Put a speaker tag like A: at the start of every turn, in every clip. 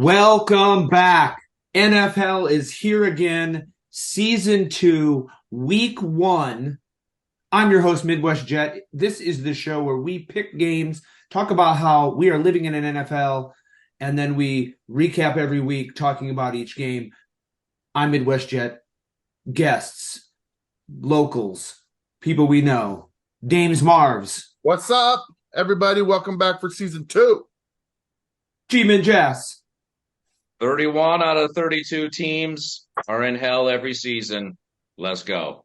A: Welcome back. NFHell is here again, season 2, week 1. I'm your host, Midwest Jet. This is the show where we pick games, talk about how we are living in an NFL, and then we recap every week talking about each game. I'm Midwest Jet. Guests, locals, people we know, Dames Marvs,
B: What's up, everybody? Welcome back for season 2.
A: G-Man Jazz.
C: 31 out of 32 teams are in hell every season. Let's go.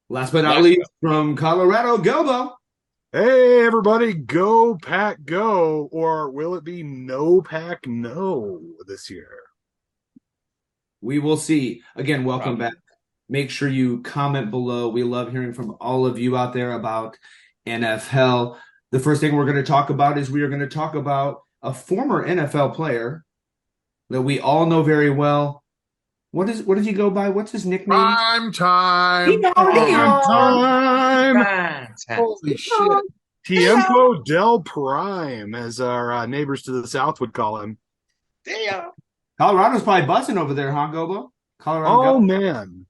A: Last but not least, from Colorado, Gobo.
D: Hey, everybody, go Pack go, or will it be no Pack no this year?
A: We will see. Again, welcome back. Make sure you comment below. We love hearing from all of you out there about NFL. The first thing we're going to talk about is we are going to talk about a former NFL player that we all know very well. What does he go by? What's his nickname?
B: Prime time.
D: Holy shit. Tiempo del Prime, as our neighbors to the south would call him.
C: Damn.
A: Colorado's probably buzzing over there, huh, Gobo? Colorado.
D: Man.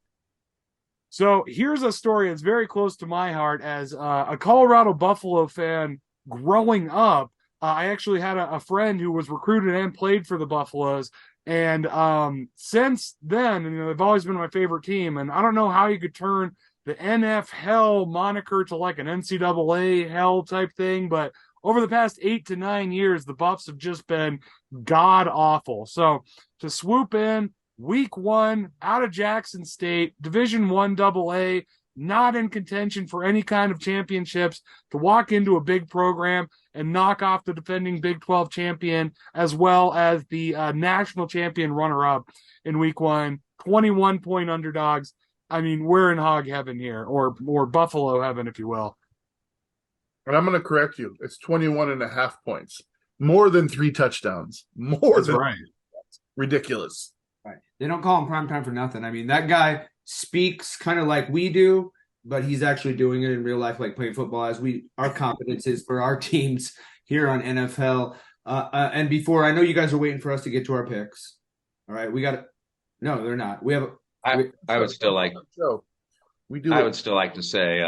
D: So here's a story that's very close to my heart as a Colorado Buffalo fan growing up. I actually had a friend who was recruited and played for the Buffaloes. And since then, they've always been my favorite team. And I don't know how you could turn the NFHell moniker to like an NCAA hell type thing. But over the past 8 to 9 years, the Buffs have just been god awful. So to swoop in week 1 out of Jackson State, Division I AA, not in contention for any kind of championships, to walk into a big program and knock off the defending Big 12 champion as well as the national champion runner-up in week 1, 21-point underdogs. I mean, we're in hog heaven here, or Buffalo heaven, if you will.
B: And I'm going to correct you. It's 21.5 points. More than 3 touchdowns.
D: That's right.
B: Ridiculous.
A: Right. They don't call him primetime for nothing. I mean, that guy speaks kind of like we do, but he's actually doing it in real life, like playing football, as our competence is for our teams here on NFL. And before, I know you guys are waiting for us to get to our picks. All right, we got to. No, they're not. We have.
C: I would still like.
B: I
C: would still like to say,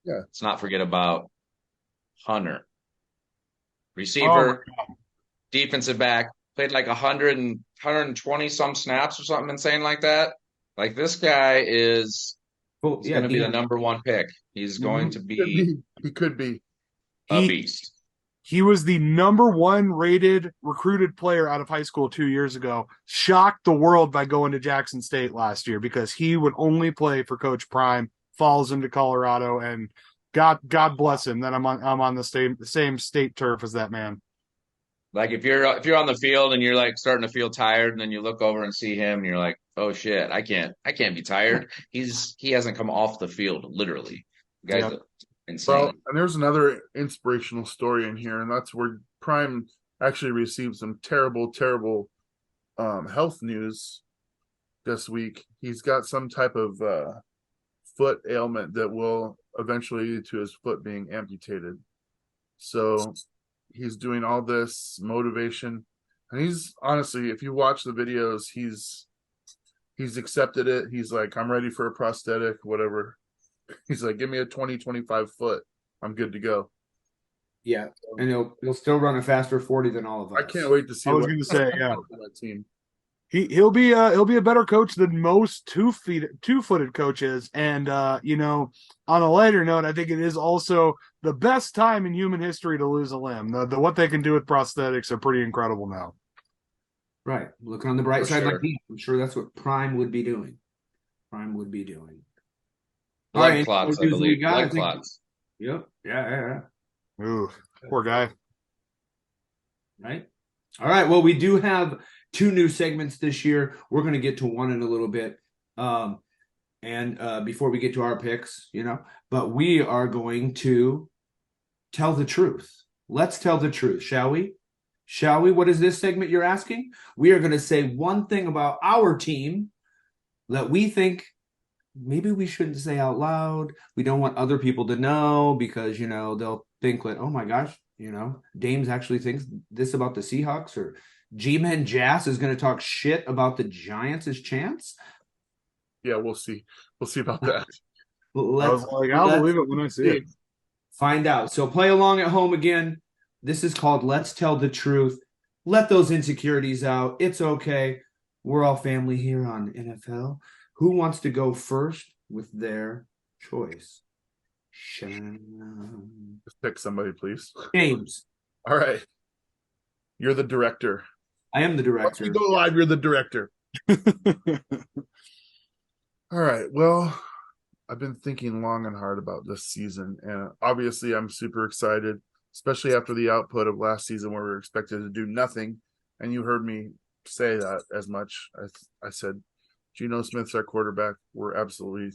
C: let's not forget about Hunter, receiver, defensive back, played like 120 some snaps or something insane like that. Like, this guy is going to be the number 1 pick. He's going to be.
B: He could be
C: a beast.
D: He was the number 1 rated recruited player out of high school 2 years ago. Shocked the world by going to Jackson State last year because he would only play for Coach Prime. Falls into Colorado, and God bless him that I'm on the same state turf as that man.
C: Like, if you're on the field and you're like starting to feel tired, and then you look over and see him, and you're like, "Oh shit, I can't be tired." He hasn't come off the field, literally. The guy's insane.
B: Well, and there's another inspirational story in here, and that's where Prime actually received some terrible health news this week. He's got some type of foot ailment that will eventually lead to his foot being amputated. So he's doing all this motivation, and he's honestly, if you watch the videos, he's accepted it. He's like, I'm ready for a prosthetic, whatever. He's like, give me a 20-25 foot. I'm good to go.
A: Yeah, and he'll still run a faster 40 than all of us.
B: I can't wait to see.
D: I was going to say, yeah,
B: that team.
D: He'll be a better coach than most two-footed coaches. And on a lighter note, I think it is also the best time in human history to lose a limb. The what they can do with prosthetics are pretty incredible now.
A: Right. Looking on the bright side, like me, I'm sure that's what Prime would be doing.
C: Blood clots, I believe. Blood clots.
A: Yep. Yeah.
D: Ooh, poor guy.
A: Right. All right. Well, we do have 2 new segments this year. We're going to get to one in a little bit. And before we get to our picks, but we are going to tell the truth. Let's tell the truth, shall we? What is this segment you're asking? We are going to say one thing about our team that we think maybe we shouldn't say out loud. We don't want other people to know because, they'll think like, oh my gosh, Dames actually thinks this about the Seahawks, or G-Man Jazz is going to talk shit about the Giants' chance.
B: Yeah, we'll see. We'll see about that.
D: I was like, I'll believe it when I see it.
A: Find out. So play along at home again. This is called Let's Tell the Truth. Let those insecurities out. It's okay. We're all family here on NFL. Who wants to go first with their choice?
B: Just pick somebody, please.
A: James.
B: All right. You're the director.
A: I am the director.
B: Once we go live, you're the director. All right. Well, I've been thinking long and hard about this season, and obviously I'm super excited, especially after the output of last season where we were expected to do nothing. And you heard me say that as much. I said, Geno Smith's our quarterback. We're absolutely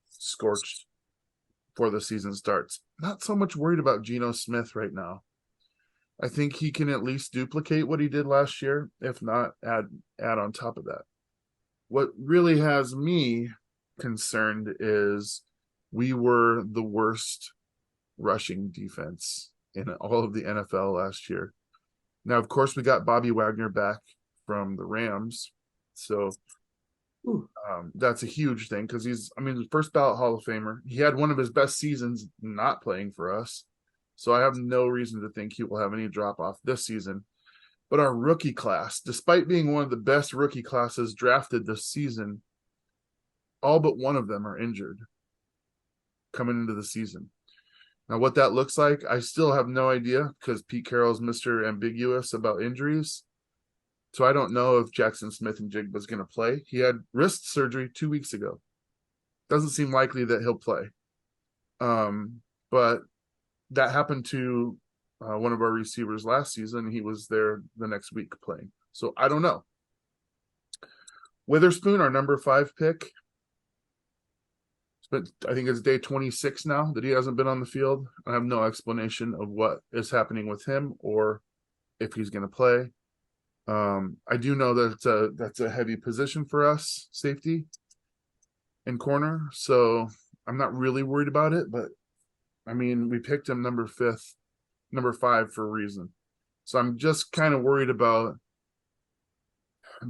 B: scorched before the season starts. Not so much worried about Geno Smith right now. I think he can at least duplicate what he did last year, if not add on top of that. What really has me concerned is we were the worst rushing defense in all of the NFL last year. Now, of course, we got Bobby Wagner back from the Rams, so that's a huge thing because he's first ballot Hall of Famer. He had one of his best seasons not playing for us, so I have no reason to think he will have any drop off this season. But our rookie class, despite being one of the best rookie classes drafted this season, all but one of them are injured coming into the season. Now, what that looks like, I still have no idea because Pete Carroll's Mr. Ambiguous about injuries. So I don't know if Jackson Smith and Jigba's going to play. He had wrist surgery 2 weeks ago. Doesn't seem likely that he'll play. But that happened to one of our receivers last season. He was there the next week playing. So I don't know. Witherspoon, our number 5 pick, but I think it's day 26 now that he hasn't been on the field. I have no explanation of what is happening with him or if he's going to play. I do know that that's a heavy position for us, safety and corner. So I'm not really worried about it, but we picked him number 5 for a reason. So I'm just kind of worried about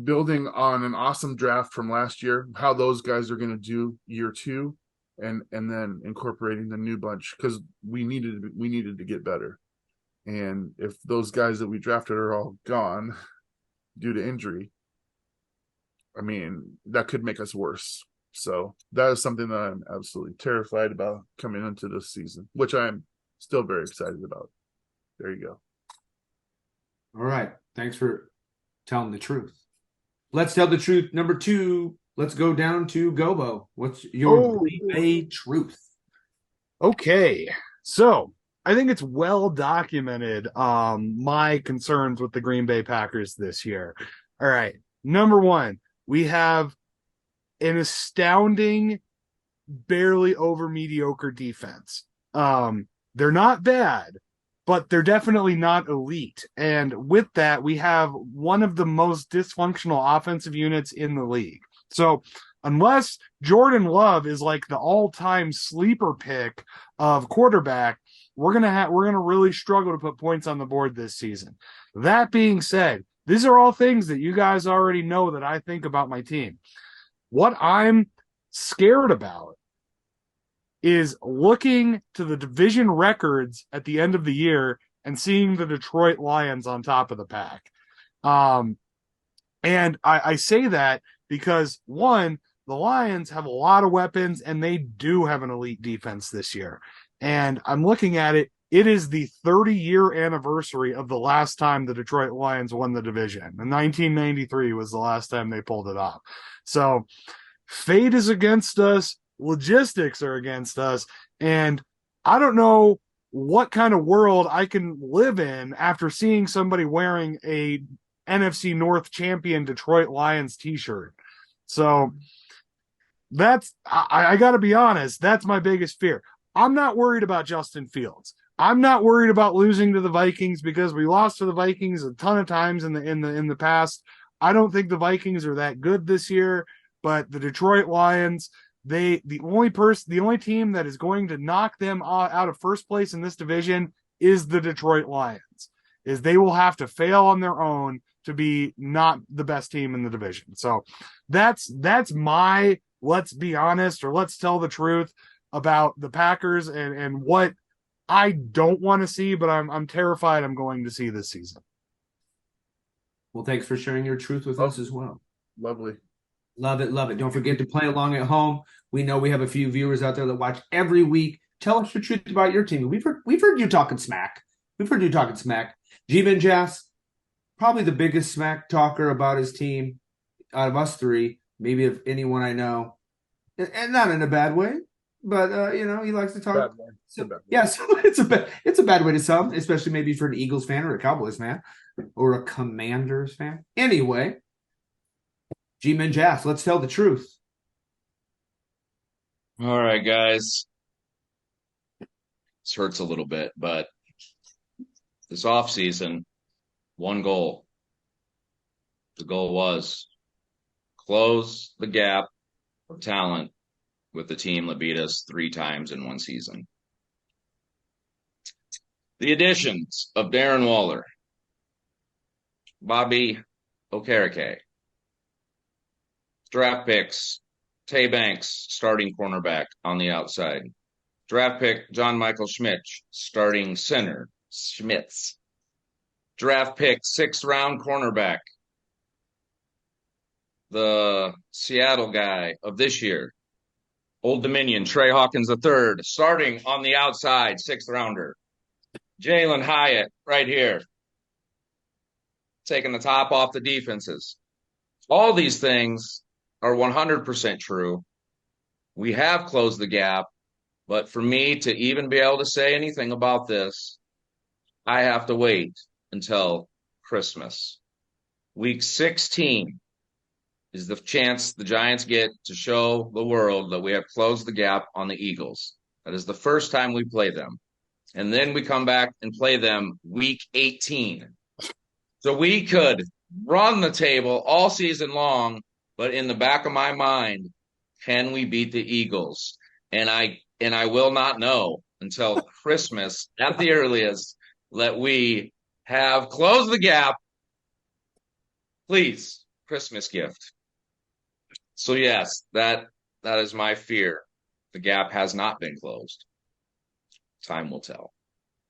B: building on an awesome draft from last year, how those guys are going to do year 2. And then incorporating the new bunch because we needed to get better. And if those guys that we drafted are all gone due to injury, that could make us worse. So that is something that I'm absolutely terrified about coming into this season, which I'm still very excited about. There you go.
A: All right. Thanks for telling the truth. Let's tell the truth. Number 2. Let's go down to Gobo. What's your Green Bay truth?
D: Okay. So I think it's well documented my concerns with the Green Bay Packers this year. All right. Number 1, we have an astounding, barely over mediocre defense. They're not bad, but they're definitely not elite. And with that, we have one of the most dysfunctional offensive units in the league. So unless Jordan Love is like the all-time sleeper pick of quarterback, we're gonna really struggle to put points on the board this season. That being said, these are all things that you guys already know that I think about my team. What I'm scared about is looking to the division records at the end of the year and seeing the Detroit Lions on top of the pack. And I say that because, one, the Lions have a lot of weapons and they do have an elite defense this year. And I'm looking at it. It is the 30-year anniversary of the last time the Detroit Lions won the division. And 1993 was the last time they pulled it off. So fate is against us. Logistics are against us. And I don't know what kind of world I can live in after seeing somebody wearing a NFC North champion Detroit Lions t-shirt. So that's, I got to be honest, that's my biggest fear. I'm not worried about Justin Fields. I'm not worried about losing to the Vikings because we lost to the Vikings a ton of times in the past. I don't think the Vikings are that good this year, but the Detroit Lions, the only team that is going to knock them out of first place in this division is the Detroit Lions. Is they will have to fail on their own to be not the best team in the division. So that's my, let's be honest, or let's tell the truth about the Packers and what I don't want to see, but I'm terrified I'm going to see this season.
A: Well, thanks for sharing your truth with us as well.
B: Lovely.
A: Love it, love it. Don't forget to play along at home. We know we have a few viewers out there that watch every week. Tell us the truth about your team. We've heard you talking smack. We've heard you talking smack. G-Man Jass, probably the biggest smack talker about his team out of us three, maybe of anyone I know. And not in a bad way, but he likes to talk. So it's a bad way to some, especially maybe for an Eagles fan or a Cowboys fan or a Commanders fan. Anyway, G-Man Jass, let's tell the truth.
C: All right, guys. This hurts a little bit, but this offseason, one goal. The goal was close the gap of talent with the team that beat us 3 times in one season. The additions of Darren Waller, Bobby Okereke, draft picks, Tay Banks, starting cornerback on the outside. Draft pick, John Michael Schmitz, starting center, Schmitz. Draft pick, 6th round cornerback, the Seattle guy of this year, Old Dominion, Trey Hawkins III, starting on the outside, 6th rounder. Jalen Hyatt right here, taking the top off the defenses. All these things are 100% true. We have closed the gap, but for me to even be able to say anything about this, I have to wait until Christmas. Week 16 is the chance the Giants get to show the world that we have closed the gap on the Eagles. That is the first time we play them. And then we come back and play them week 18. So we could run the table all season long, but in the back of my mind, can we beat the Eagles? And I will not know until Christmas at the earliest that we have closed the gap. Please, Christmas gift. So yes, that is my fear. The gap has not been closed. Time will tell.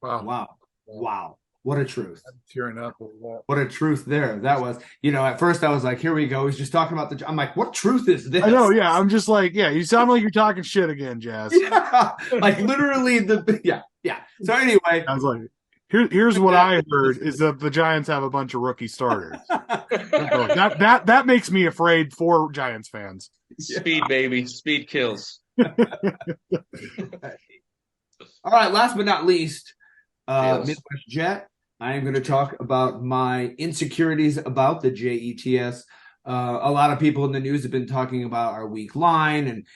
A: Wow. What a truth.
B: I'm tearing up.
A: What a truth there. That was, at first I was like, here we go. He's just talking about I'm like, what truth is this?
D: I know, yeah. I'm just like, yeah, you sound like you're talking shit again, Jazz.
A: Yeah. Like literally yeah. So anyway.
D: I was like, here's what I heard is that the Giants have a bunch of rookie starters. that makes me afraid for Giants fans.
C: Speed, baby. Speed kills.
A: All right, last but not least, Midwest Jet. I am going to talk about my insecurities about the JETS. A lot of people in the news have been talking about our weak line, and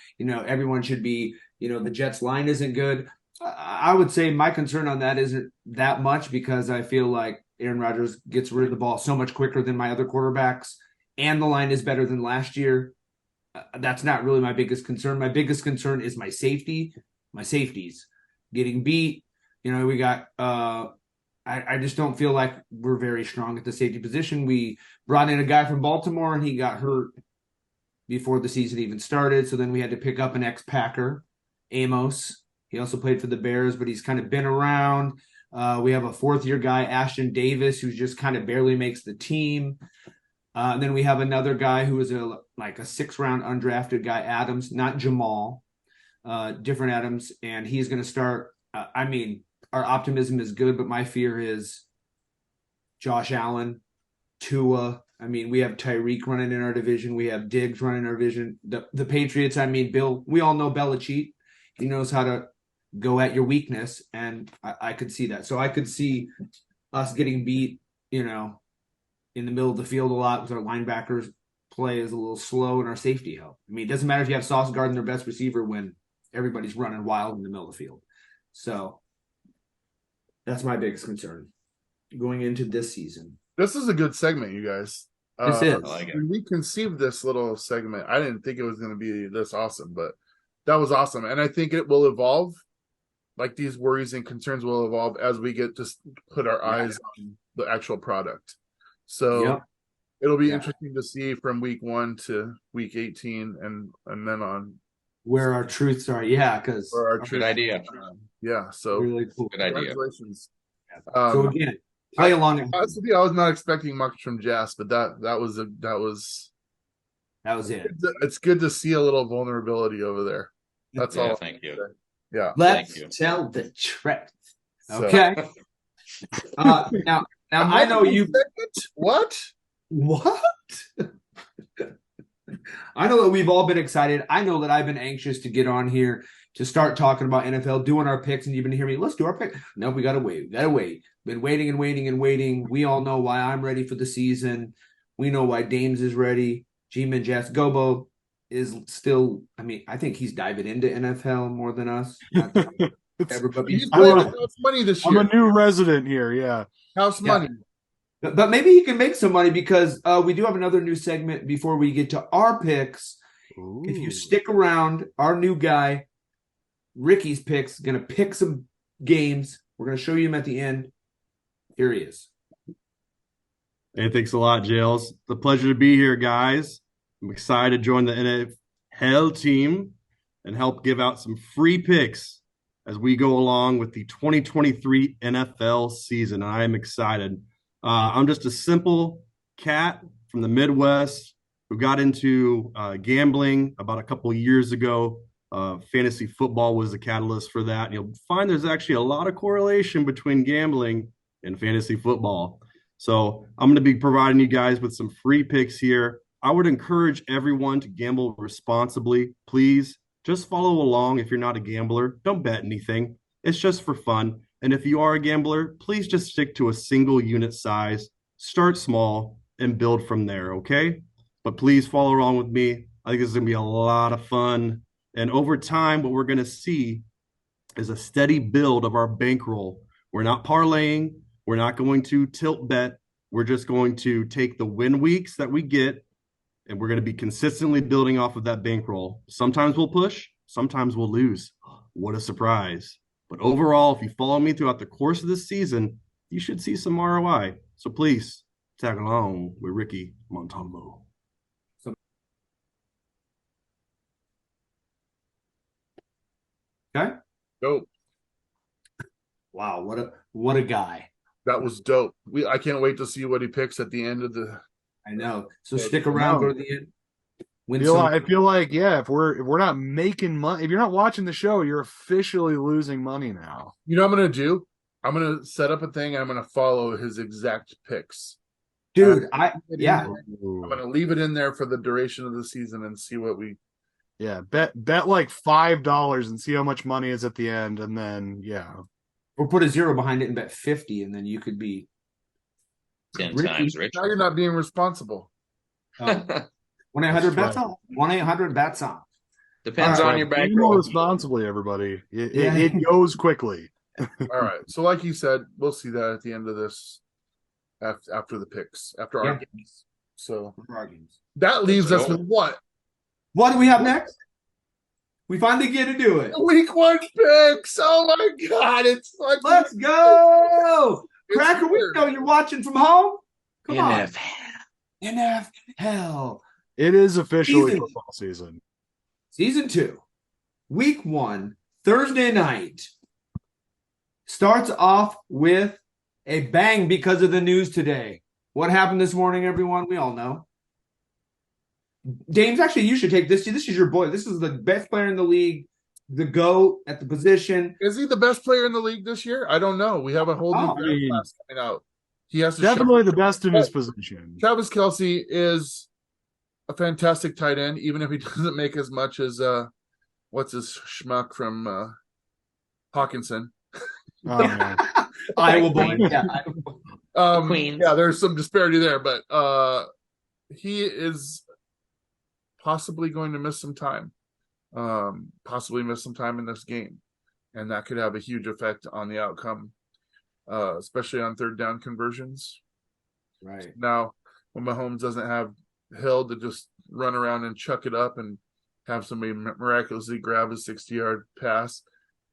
A: everyone should be. The Jets line isn't good. I would say my concern on that isn't that much because I feel like Aaron Rodgers gets rid of the ball so much quicker than my other quarterbacks, and the line is better than last year. That's not really my biggest concern. My biggest concern is my safeties getting beat. We got I just don't feel like we're very strong at the safety position. We brought in a guy from Baltimore and he got hurt before the season even started. So then we had to pick up an ex-Packer, Amos. He also played for the Bears, but he's kind of been around. We have a 4th-year guy, Ashton Davis, who just kind of barely makes the team. And then we have another guy who is a 6th-round undrafted guy, Adams, not Jamal, different Adams, and he's going to start. Our optimism is good, but my fear is Josh Allen, Tua. We have Tyreek running in our division. We have Diggs running our division. The Patriots, Bill, we all know Belichick. He knows how to go at your weakness, and I could see that. So I could see us getting beat, in the middle of the field a lot with our linebackers play is a little slow and our safety help. It doesn't matter if you have Sauce Gardner, their best receiver, when everybody's running wild in the middle of the field. So that's my biggest concern going into this season.
B: This is a good segment, you guys.
A: This is.
C: I like it.
B: When we conceived this little segment, I didn't think it was going to be this awesome, but that was awesome. And I think it will evolve. Like these worries and concerns will evolve as we get to put our eyes on the actual product. So
A: Yep.
B: it'll be
A: Yeah.
B: interesting to see from week 1 to week 18 and then on
A: Where our truths are. Yeah, because
B: for our
C: Good
B: truth.
C: idea.
B: Yeah, so
A: really cool.
C: Good idea.
B: congratulations.
A: So again, play along.
B: I was not expecting much from Jas, but that was
A: That was it.
B: it's good to see a little vulnerability over there. That's
C: Yeah,
B: all.
C: thank you.
B: Yeah.
A: Let's
C: Thank you.
A: tell the truth.
B: So-
A: Okay. Now I know you.
B: What?
A: What? I know that we've all been excited. I know that I've been anxious to get on here to start talking about NFL, doing our picks, and you've been hearing me. Let's do our pick. No, we gotta wait. We gotta wait. Been waiting and waiting and waiting. We all know why I'm ready for the season. We know why Dames is ready. G-Man Jazz Gobo is still. I mean, I think he's diving into NFL more than us. Everybody.
B: He's playing with house money this
D: I'm
B: year.
D: a new resident here. Yeah.
B: House money.
A: But maybe he can make some money because we do have another new segment before we get to our picks.
D: Ooh.
A: If you stick around, our new guy, Ricky's picks, is going to pick some games. We're going to show you him at the end. Here he is.
E: Hey, thanks a lot, Jails. It's a pleasure to be here, guys. I'm excited to join the NFHell team and help give out some free picks as we go along with the 2023 NFL season. I am excited. I'm just a simple cat from the Midwest who got into gambling about a couple of years ago. Fantasy football was the catalyst for that. And you'll find there's actually a lot of correlation between gambling and fantasy football. So I'm going to be providing you guys with some free picks here. I would encourage everyone to gamble responsibly. Please just follow along if you're not a gambler. Don't bet anything. It's just for fun. And if you are a gambler, please just stick to a single unit size, start small, and build from there, okay? But please follow along with me. I think this is going to be a lot of fun. And over time, what we're going to see is a steady build of our bankroll. We're not parlaying. We're not going to tilt bet. We're just going to take the win weeks that we get, and we're going to be consistently building off of that bankroll. Sometimes we'll push. Sometimes we'll lose. What a surprise. But overall, if you follow me throughout the course of this season, you should see some ROI. So please tag along with Ricky Montalvo.
A: Okay.
B: Dope.
A: Wow, what a guy.
B: That was dope. I can't wait to see what he picks at the end of the.
A: I know. So stick around, go to the end.
D: I feel like, yeah, if we're not making money, if you're not watching the show, you're officially losing money now.
B: You know what I'm gonna do? I'm gonna set up a thing. I'm gonna follow his exact picks.
A: Dude,
B: I'm gonna leave it in there for the duration of the season and see what we.
D: Yeah, bet like $5 and see how much money is at the end, and then
A: or put a zero behind it and bet 50, and then you could be
C: 10
A: Ricky,
C: times richer.
B: Now you're not being responsible.
A: 1-800 bets on. 1-800 bets on.
C: Depends on your
D: Be
C: bankroll.
D: more responsibly, everybody. It goes quickly.
B: All right. So, like you said, we'll see that at the end of this, after the picks, after our games. So that leaves us with what?
A: What do we have next? We finally get to do it.
B: Week 1 picks. Oh my God! It's like
A: Let's go, Cracker. We know you're watching from home. Come on, NFHell.
D: It is officially football season.
A: Season 2, week 1, Thursday night. Starts off with a bang because of the news today. What happened this morning, everyone? We all know. Dames, actually, you should take this. This is your boy. This is the best player in the league, the GOAT at the position.
B: Is he the best player in the league this year? I don't know. We have a whole new draft class coming out. He has to
D: definitely the best in his position.
B: Travis Kelce is a fantastic tight end, even if he doesn't make as much as what's his schmuck from Hawkinson.
A: Iowa boy.
C: Queens.
B: Yeah, there's some disparity there, but he is possibly going to miss some time. Possibly miss some time in this game. And that could have a huge effect on the outcome, especially on third down conversions.
A: Right.
B: Now, when Mahomes doesn't have Hill to just run around and chuck it up and have somebody miraculously grab a 60-yard pass,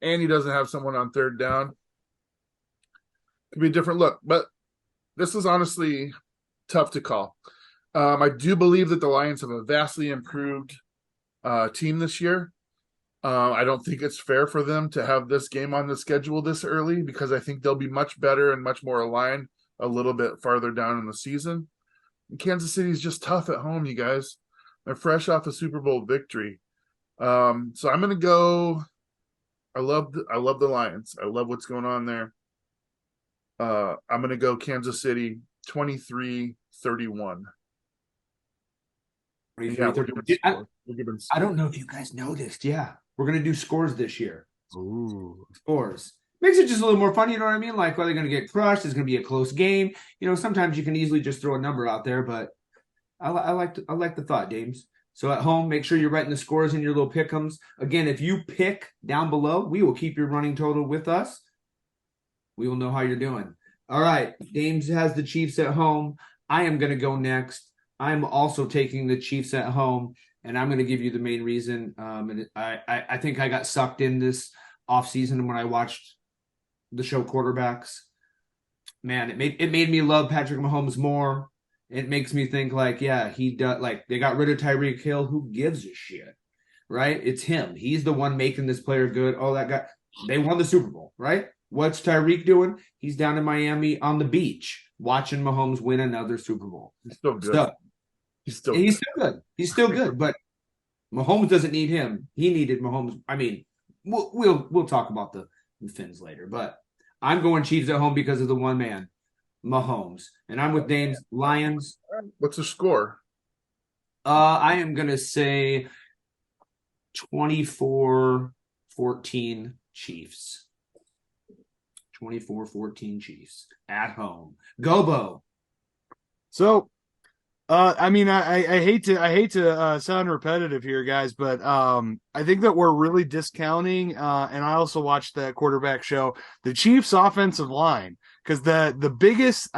B: and he doesn't have someone on third down, could be a different look. But this is honestly Tough to call. I do believe that the Lions have a vastly improved team this year. I don't think it's fair for them to have this game on the schedule this early because I think they'll be much better and much more aligned a little bit farther down in the season. And Kansas City is just tough at home, you guys. They're fresh off a Super Bowl victory. So I'm gonna go. I love the Lions. I love what's going on there. I'm gonna go Kansas City 23-31. Yeah,
A: I don't know if you guys noticed. Yeah, we're gonna do scores this year.
D: Ooh.
A: Scores makes it just a little more fun. You know what I mean? Like, are they gonna get crushed? It's gonna be a close game. You know, sometimes you can easily just throw a number out there, but I like the thought, James. So at home, make sure you're writing the scores in your little pick'ems. Again, if you pick down below, we will keep your running total with us. We will know how you're doing. All right, James has the Chiefs at home. I am gonna go next. I'm also taking the Chiefs at home, and I'm going to give you the main reason. And I think I got sucked in this offseason when I watched the show Quarterbacks. Man, it made me love Patrick Mahomes more. It makes me think like, yeah, he does. Like they got rid of Tyreek Hill. Who gives a shit, right? It's him. He's the one making this player good. Oh, that guy. They won the Super Bowl, right? What's Tyreek doing? He's down in Miami on the beach watching Mahomes win another Super Bowl.
B: He's still good.
A: So,
B: He's still
A: good. He's still good, but Mahomes doesn't need him. He needed Mahomes. I mean, we'll talk about the Finns later, but I'm going Chiefs at home because of the one man, Mahomes, and I'm with Dame's Lions.
B: What's the score?
A: I am gonna say 24-14 Chiefs. 24-14 Chiefs at home. Gobo.
D: So I mean, I hate to sound repetitive here, guys, but I think that we're really discounting. And I also watched that quarterback show, the Chiefs' offensive line, because the biggest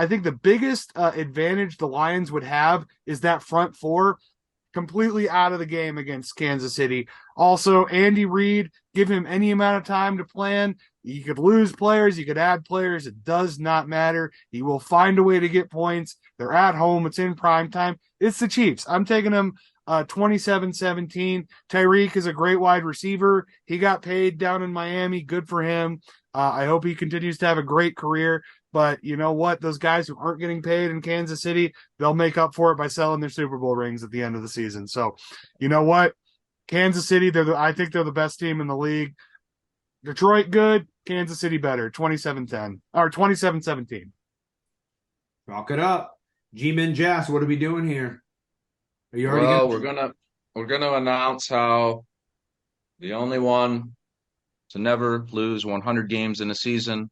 D: advantage the Lions would have is that front four completely out of the game against Kansas City. Also, Andy Reid, give him any amount of time to plan. You could lose players, you could add players. It does not matter. He will find a way to get points. They're at home. It's in prime time. It's the Chiefs. I'm taking them 27-17. Tyreek is a great wide receiver. He got paid down in Miami. Good for him. I hope he continues to have a great career. But you know what? Those guys who aren't getting paid in Kansas City, they'll make up for it by selling their Super Bowl rings at the end of the season. So, you know what? Kansas City, I think they're the best team in the league. Detroit, good. Kansas City, better. 27-10 or 27-17.
A: Chalk it up. G-Men Jazz, what are we doing here? Are you already
C: we're gonna announce how the only one to never lose 100 games in a season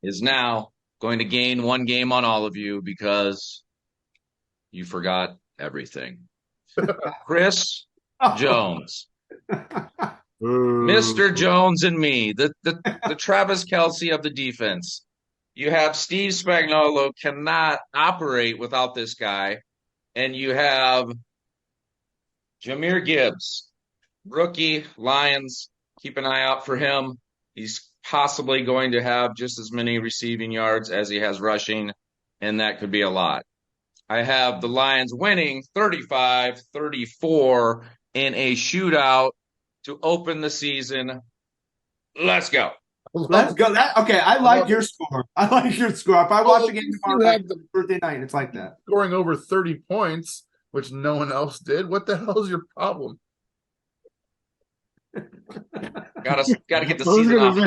C: is now going to gain one game on all of you because you forgot everything. Chris Jones. Mr. Jones and me, the Travis Kelce of the defense. You have Steve Spagnuolo cannot operate without this guy. And you have Jahmyr Gibbs, rookie Lions. Keep an eye out for him. He's possibly going to have just as many receiving yards as he has rushing, and that could be a lot. I have the Lions winning 35-34 in a shootout to open the season. Let's go.
A: Let's go. I like your score. I like your score. If I watch a game tomorrow Thursday night, it's like that.
B: Scoring over 30 points, which no one else did. What the hell is your problem?
C: Gotta get the season off.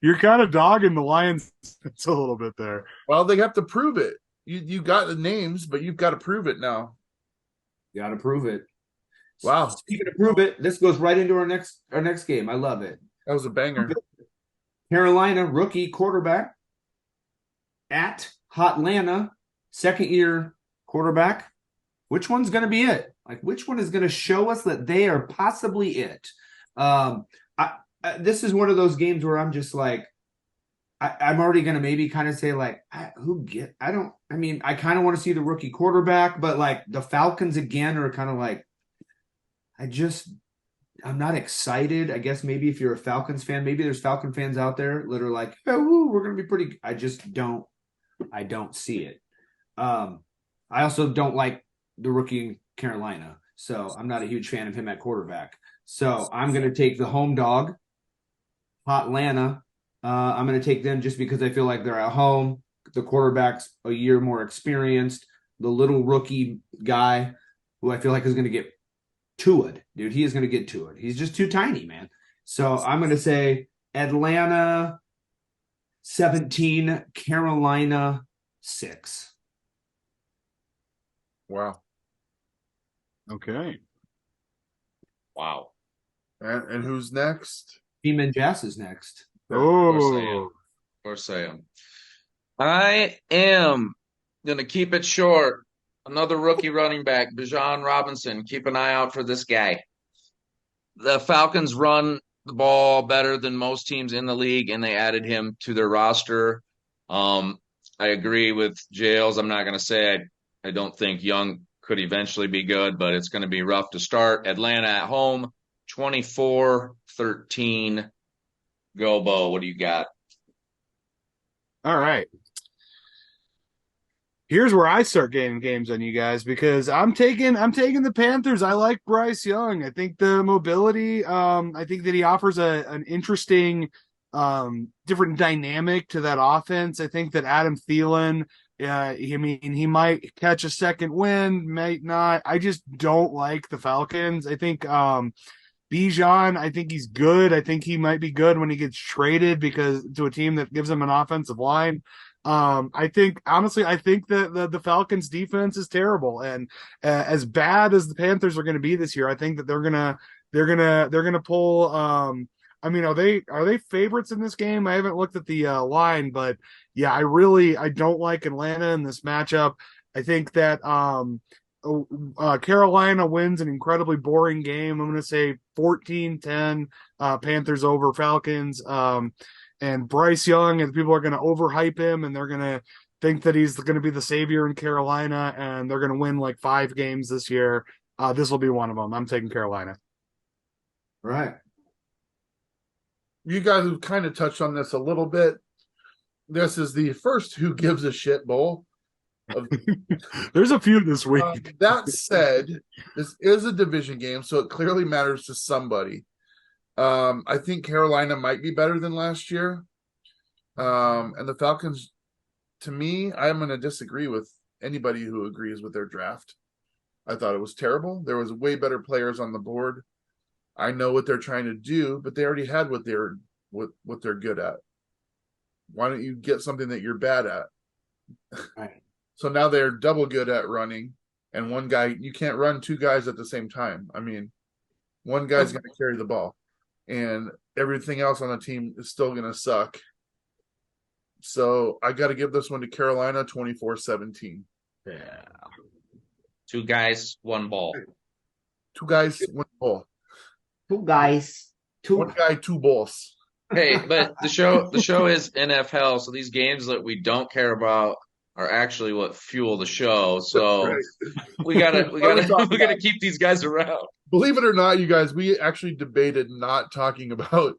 D: You're kind of dogging the Lions a little bit there.
B: Well, they have to prove it. You got the names, but you've got to prove it now.
A: You got to prove it.
B: Wow.
A: Speaking of prove it, this goes right into our next game. I love it.
B: That was a banger.
A: Carolina rookie quarterback at Hotlanta, second-year quarterback. Which one's going to be it? Like, which one is going to show us that they are possibly it? This is one of those games where I'm just like, I'm already going to maybe kind of say like, I kind of want to see the rookie quarterback, but like the Falcons again are kind of like, I'm not excited. I guess maybe if you're a Falcons fan, maybe there's Falcon fans out there that are like, oh, we're going to be pretty. I don't see it. I also don't like the rookie in Carolina, so I'm not a huge fan of him at quarterback. So I'm going to take the home dog, Atlanta. I'm going to take them just because I feel like they're at home. The quarterback's a year more experienced. The little rookie guy who I feel like is going to get Tua'd. Dude, he is going to get Tua'd. He's just too tiny, man. So I'm going to say Atlanta 17, Carolina 6.
B: Wow.
D: Okay.
C: Wow.
B: And who's next?
A: Beeman Jazz is next.
D: Oh,
C: Or Sam. I am going to keep it short. Another rookie running back, Bijan Robinson. Keep an eye out for this guy. The Falcons run the ball better than most teams in the league, and they added him to their roster. I agree with Jails. I'm not going to say I don't think Young could eventually be good, but it's going to be rough to start. Atlanta at home, 24-13. Gobo, what do you got?
D: all right. Here's where I start gaining games on you guys because I'm taking the Panthers. I like Bryce Young. I think the mobility. I think that he offers an interesting, different dynamic to that offense. I think that Adam Thielen. He might catch a second wind, might not. I just don't like the Falcons. I think Bijan, I think he's good. I think he might be good when he gets traded because to a team that gives him an offensive line. I think that the Falcons defense is terrible, and as bad as the Panthers are going to be this year, I think that they're gonna pull. Are they favorites in this game? I haven't looked at the line, but yeah, I don't like Atlanta in this matchup. I think that Carolina wins an incredibly boring game. I'm going to say 14-10, Panthers over Falcons. And Bryce Young, and people are going to overhype him, and they're going to think that he's going to be the savior in Carolina, and they're going to win like 5 games this year. This will be one of them. I'm taking Carolina.
A: Right.
B: You guys have kind of touched on this a little bit. This is the first Who Gives a Shit Bowl.
D: There's a few this week.
B: That said, this is a division game, so it clearly matters to somebody. I think Carolina might be better than last year. And the Falcons, to me, I'm going to disagree with anybody who agrees with their draft. I thought it was terrible. There was way better players on the board. I know what they're trying to do, but they already had what they're good at. Why don't you get something that you're bad at?
A: Right.
B: So now they're double good at running, and one guy, you can't run 2 guys at the same time. I mean, one guy's going to carry the ball, and everything else on the team is still going to suck. So I got to give this one to Carolina, 24-17.
D: Yeah.
C: 2 guys, 1 ball.
B: 2 guys, 1 ball.
A: 2 guys, 2.
B: 1 guy, 2 balls.
C: Hey, but the show is NFHell, so these games that we don't care about are actually what fuel the show. So
B: Right.
C: we gotta keep these guys around.
B: Believe it or not, you guys, we actually debated not talking about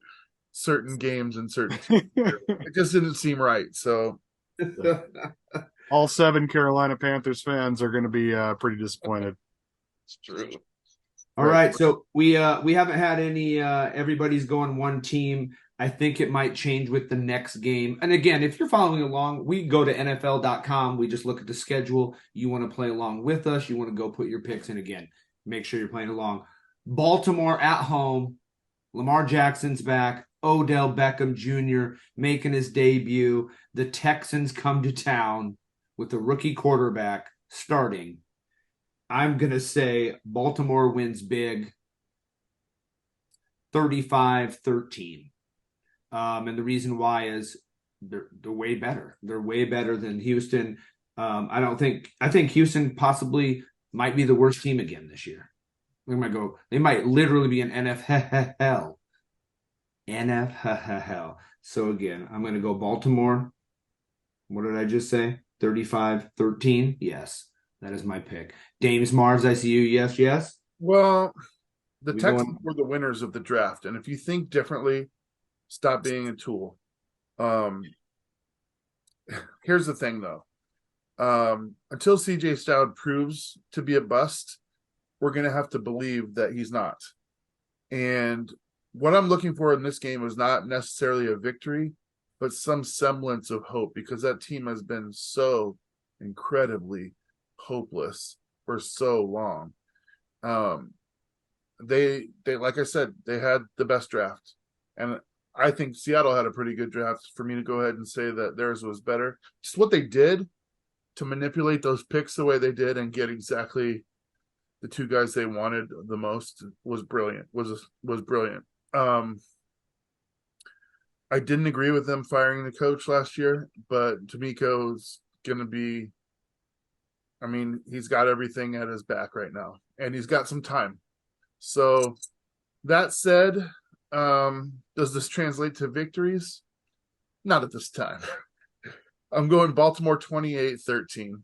B: certain games and certain teams. It just didn't seem right. So
D: All 7 Carolina Panthers fans are going to be pretty disappointed.
C: It's true.
A: All right, so we haven't had any everybody's going one team. I think it might change with the next game. And again, if you're following along, we go to NFL.com. We just look at the schedule. You want to play along with us. You want to go put your picks in again. Make sure you're playing along. Baltimore at home. Lamar Jackson's back. Odell Beckham Jr. making his debut. The Texans come to town with a rookie quarterback starting. I'm going to say Baltimore wins big, 35-13. And the reason why is they're way better. They're way better than Houston. I think Houston possibly might be the worst team again this year. They might literally be an NFHell. NFHell. So again, I'm going to go Baltimore. What did I just say? 35-13? Yes, that is my pick. Dames Mars, I see you. Yes.
B: well, the Texans were the winners of the draft. And if you think differently, stop being a tool. Here's the thing, though. Until CJ Stroud proves to be a bust, we're going to have to believe that he's not. And what I'm looking for in this game is not necessarily a victory, but some semblance of hope, because that team has been so incredibly hopeless for so long. They like I said, they had the best draft, and I think Seattle had a pretty good draft for me to go ahead and say that theirs was better. Just what they did to manipulate those picks the way they did and get exactly the two guys they wanted the most was brilliant. Was brilliant. I didn't agree with them firing the coach last year, but D'Amico's going to be, I mean, he's got everything at his back right now, and he's got some time. So that said, does this translate to victories? Not at this time. I'm going Baltimore 28-13.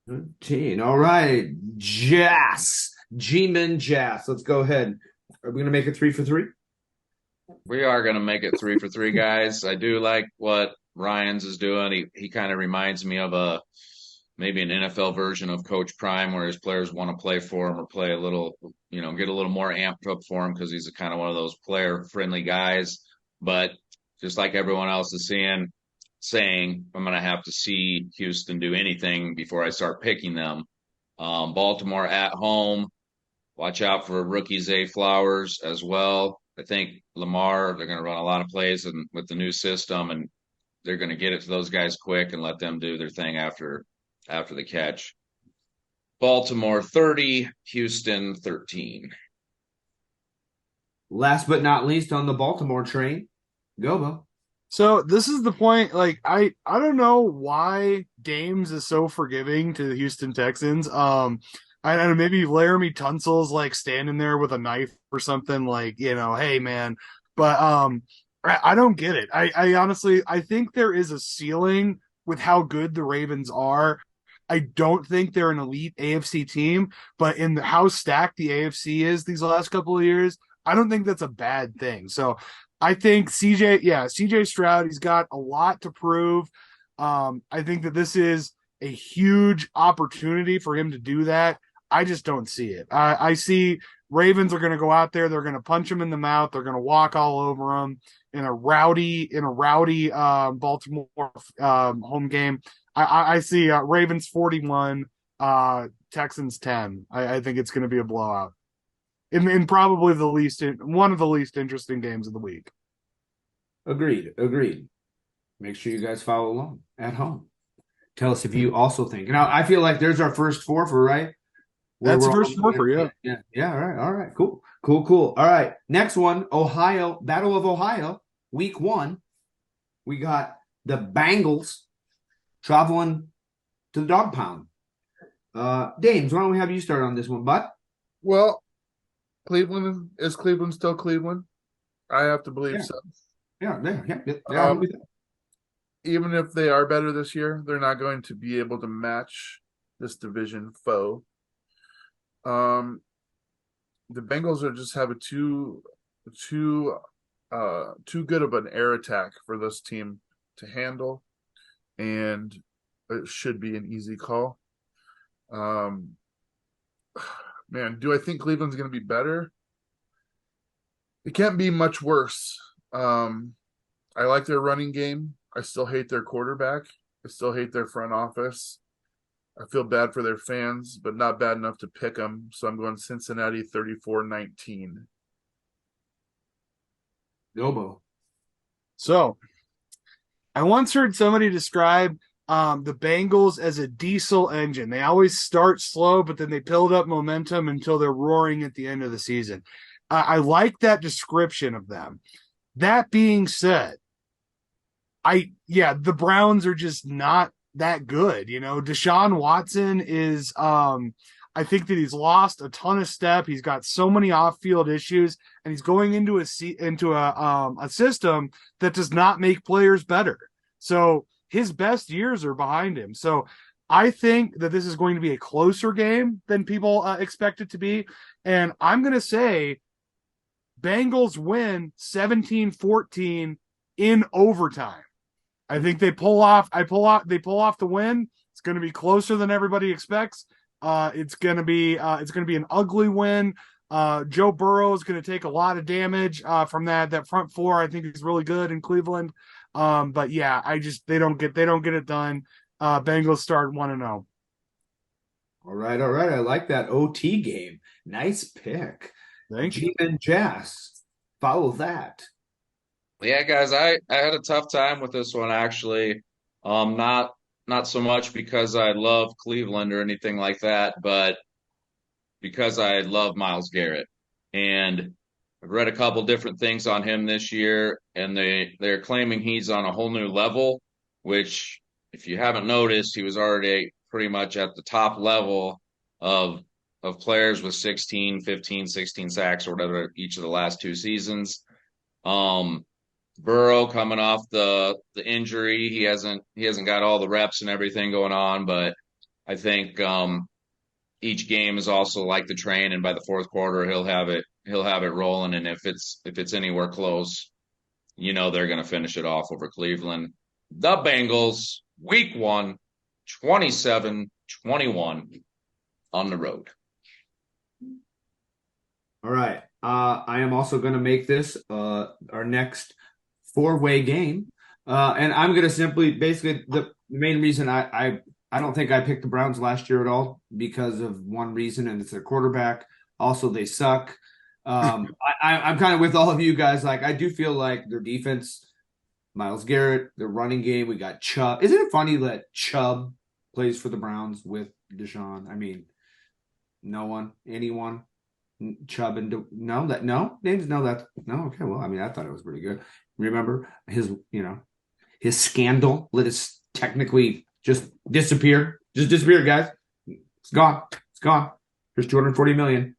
A: 13. All right. G-Men Jazz. Let's go ahead. Are we going to make it 3 for 3?
C: We are going to make it 3 for 3, guys. I do like what Ryan's is doing. He kind of reminds me of maybe an NFL version of Coach Prime, where his players want to play for him or play a little, get a little more amped up for him because he's kind of one of those player-friendly guys. But just like everyone else is saying, I'm going to have to see Houston do anything before I start picking them. Baltimore at home. Watch out for rookie Zay Flowers as well. I think Lamar, they're going to run a lot of plays with the new system, and they're going to get it to those guys quick and let them do their thing after the catch. Baltimore 30, Houston 13.
A: Last but not least on the Baltimore train, Gobo.
D: So this is the point. Like, I don't know why Dames is so forgiving to the Houston Texans. I don't know, maybe Laramie Tunsil's like standing there with a knife or something, like, hey man. But I don't get it. I honestly, I think there is a ceiling with how good the Ravens are. I don't think they're an elite AFC team, but in how stacked the AFC is these last couple of years, I don't think that's a bad thing. So I think CJ Stroud, he's got a lot to prove. I think that this is a huge opportunity for him to do that. I just don't see it. I see Ravens are going to go out there. They're going to punch him in the mouth. They're going to walk all over him in a rowdy Baltimore home game. I see Ravens 41, Texans 10. I think it's going to be a blowout. In probably one of the least interesting games of the week.
A: Agreed. Make sure you guys follow along at home. Tell us if you also think. Now, I feel like there's our first forfeit, right?
D: That's the first forfeit,
A: yeah. Yeah, all right. Cool. All right, next one, Ohio, Battle of Ohio, week 1. We got the Bengals traveling to the dog pound. Dames, why don't we have you start on this one, bud?
B: Well, Cleveland still Cleveland? I have to believe so.
A: Yeah.
B: Even if they are better this year, they're not going to be able to match this division foe. The Bengals are just have too good of an air attack for this team to handle, and it should be an easy call. Man, do I think Cleveland's going to be better? It can't be much worse. I like their running game. I still hate their quarterback. I still hate their front office. I feel bad for their fans, but not bad enough to pick them. So I'm going Cincinnati 34-19.
A: Gobo.
D: So I once heard somebody describe the Bengals as a diesel engine. They always start slow, but then they build up momentum until they're roaring at the end of the season. I like that description of them. That being said, the Browns are just not that good. Deshaun Watson is, I think that he's lost a ton of step. He's got so many off-field issues, and he's going into a system that does not make players better. So his best years are behind him. So I think that this is going to be a closer game than people expect it to be. And I'm going to say Bengals win 17-14 in overtime. I think they pull off the win. It's going to be closer than everybody expects. It's going to be an ugly win. Joe Burrow is going to take a lot of damage from that front four. I think is really good in Cleveland. But yeah, they don't get it done. Bengals start 1-0.
A: All right. I like that OT game. Nice pick.
D: Thank you.
A: G and Jazz. Follow that.
C: Yeah, guys, I had a tough time with this one actually. Not so much because I love Cleveland or anything like that, but because I love Myles Garrett. And I've read a couple different things on him this year, and they're claiming he's on a whole new level, which if you haven't noticed, he was already pretty much at the top level of players with 16, 15, 16 sacks or whatever each of the last two seasons. Burrow coming off the injury, he hasn't got all the reps and everything going on, but I think each game is also like the train, and by the fourth quarter he'll have it rolling, and if it's anywhere close, they're going to finish it off over Cleveland. The Bengals, week 1, 27-21 on the road.
A: All right. I am also going to make this our next 4-way game. And I'm going to simply, basically, the main reason I don't think I picked the Browns last year at all because of one reason, and it's their quarterback. Also, they suck. I'm kind of with all of you guys. Like, I do feel like their defense, Myles Garrett, their running game, we got Chubb. Isn't it funny that Chubb plays for the Browns with Deshaun? I mean, anyone? Chubb and names? No, okay. Well, I mean, I thought it was pretty good. Remember his scandal? Let it technically just disappear. Just disappear, guys. It's gone. Here's $240 million.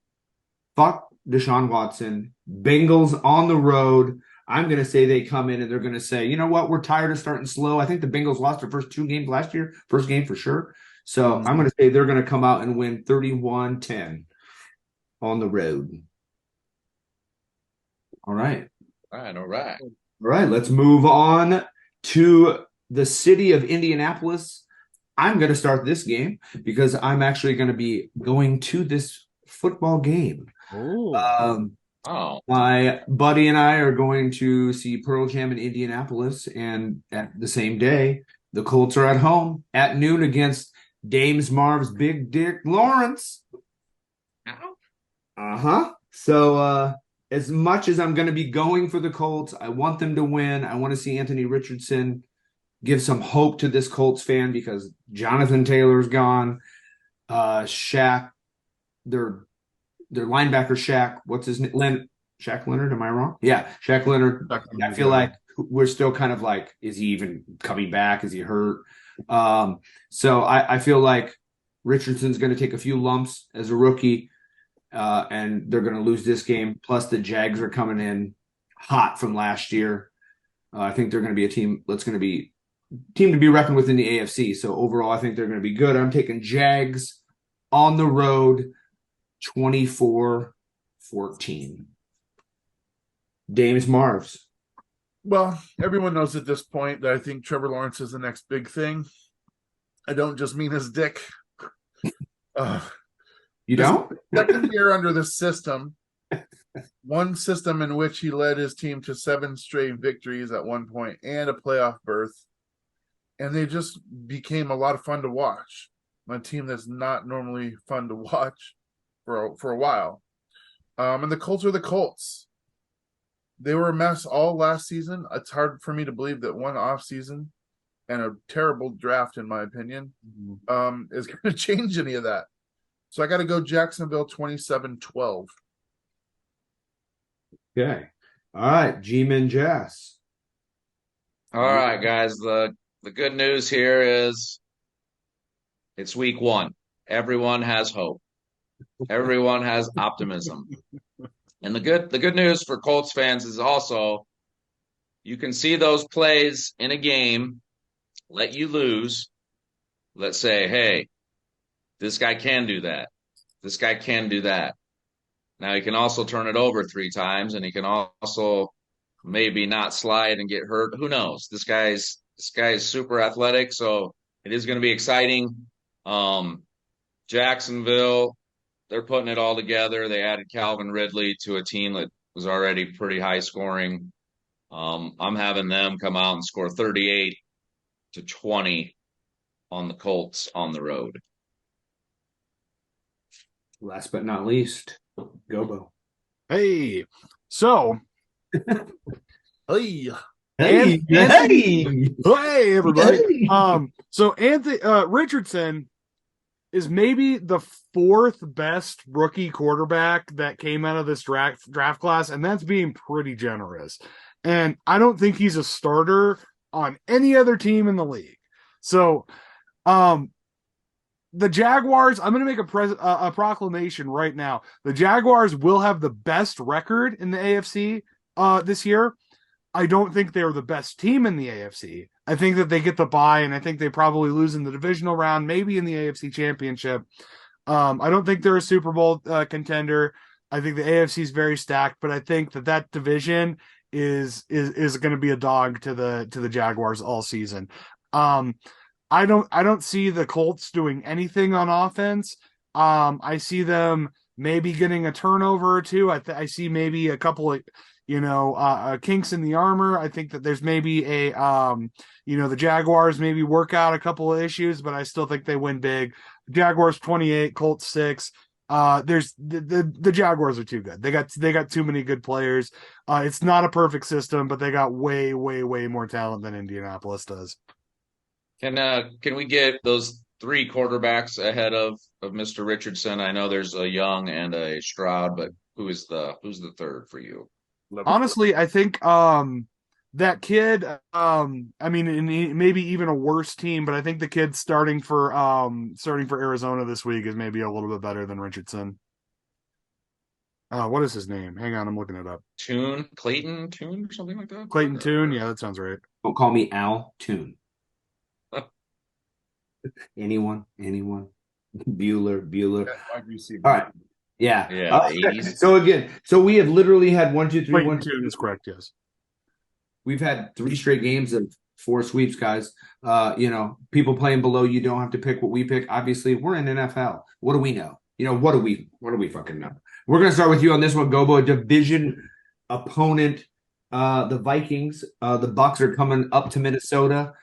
A: Fuck Deshaun Watson. Bengals on the road. I'm going to say they come in and they're going to say, you know what? We're tired of starting slow. I think the Bengals lost their first 2 games last year. First game for sure. So I'm going to say they're going to come out and win 31-10 on the road. All right.
C: All right.
A: Let's move on to the city of Indianapolis. I'm going to start this game because I'm actually going to be going to this football game. My buddy and I are going to see Pearl Jam in Indianapolis, and at the same day, the Colts are at home at noon against Dames Marv's Big Dick Lawrence. So as much as I'm going to be going for the Colts, I want them to win. I want to see Anthony Richardson give some hope to this Colts fan because Jonathan Taylor's gone. Shaq, their linebacker Shaq, what's his name? Shaq Leonard, am I wrong? Yeah, Shaq Leonard. I feel like we're still kind of like, is he even coming back? Is he hurt? So I feel like Richardson's going to take a few lumps as a rookie. And they're going to lose this game. Plus, the Jags are coming in hot from last year. I think they're going to be a team to be reckoned with in the AFC. So overall, I think they're going to be good. I'm taking Jags on the road, 24-14. Dames Marvs.
B: Well, everyone knows at this point that I think Trevor Lawrence is the next big thing. I don't just mean his dick.
A: You don't?
B: Second year under this system, one system in which he led his team to 7 straight victories at one point and a playoff berth. And they just became a lot of fun to watch. A team that's not normally fun to watch for a while. And the Colts are the Colts. They were a mess all last season. It's hard for me to believe that one off season and a terrible draft, in my opinion, is going to change any of that. So I got to go Jacksonville 27-12.
A: Okay. All right. G-Men Jazz.
C: All right, guys. The good news here is it's week 1. Everyone has hope. Everyone has optimism. And the good news for Colts fans is also you can see those plays in a game let you lose. Let's say, hey, this guy can do that. This guy can do that. Now he can also turn it over 3 times, and he can also maybe not slide and get hurt. Who knows? This guy's This guy is super athletic, so it is going to be exciting. Jacksonville, they're putting it all together. They added Calvin Ridley to a team that was already pretty high scoring. I'm having them come out and score 38-20 on the Colts on the road.
A: Last but not least, Gobo.
D: Hey, so
B: Hey,
A: Hey,
D: hey, everybody.
A: Hey.
D: So Anthony Richardson is maybe the fourth best rookie quarterback that came out of this draft class, and that's being pretty generous. And I don't think he's a starter on any other team in the league. So, the Jaguars, I'm going to make a proclamation right now. The Jaguars will have the best record in the AFC this year. I don't think they're the best team in the AFC. I think that they get the bye, and I think they probably lose in the divisional round, maybe in the AFC Championship. I don't think they're a Super Bowl contender. I think the AFC is very stacked, but I think that division is going to be a dog to the Jaguars all season. I don't see the Colts doing anything on offense. I see them maybe getting a turnover or two. I see maybe a couple of kinks in the armor. I think that there's maybe the Jaguars maybe work out a couple of issues, but I still think they win big. Jaguars 28, Colts 6. There's the Jaguars are too good. They got too many good players. It's not a perfect system, but they got way more talent than Indianapolis does.
C: Can we get those three quarterbacks ahead of Mr. Richardson? I know there's a Young and a Stroud, but who's the third for you?
D: Honestly, I think that kid, maybe even a worse team, but I think the kid starting for Arizona this week is maybe a little bit better than Richardson. What is his name? Hang on, I'm looking it up.
C: Clayton Tune or something like that?
D: Clayton Tune, yeah, that sounds right.
A: Don't call me Al Tune. Anyone? Bueller. All right. Yeah. So we have literally had 1, 2, 3.
D: Clayton
A: 1,
D: Tune is correct, yes.
A: We've had 3 straight games of 4 sweeps, guys. People playing below you don't have to pick what we pick. Obviously, we're in NFHell. What do we know? What do we fucking know? We're gonna start with you on this one, Gobo. A division opponent, the Vikings. The Bucks are coming up to Minnesota.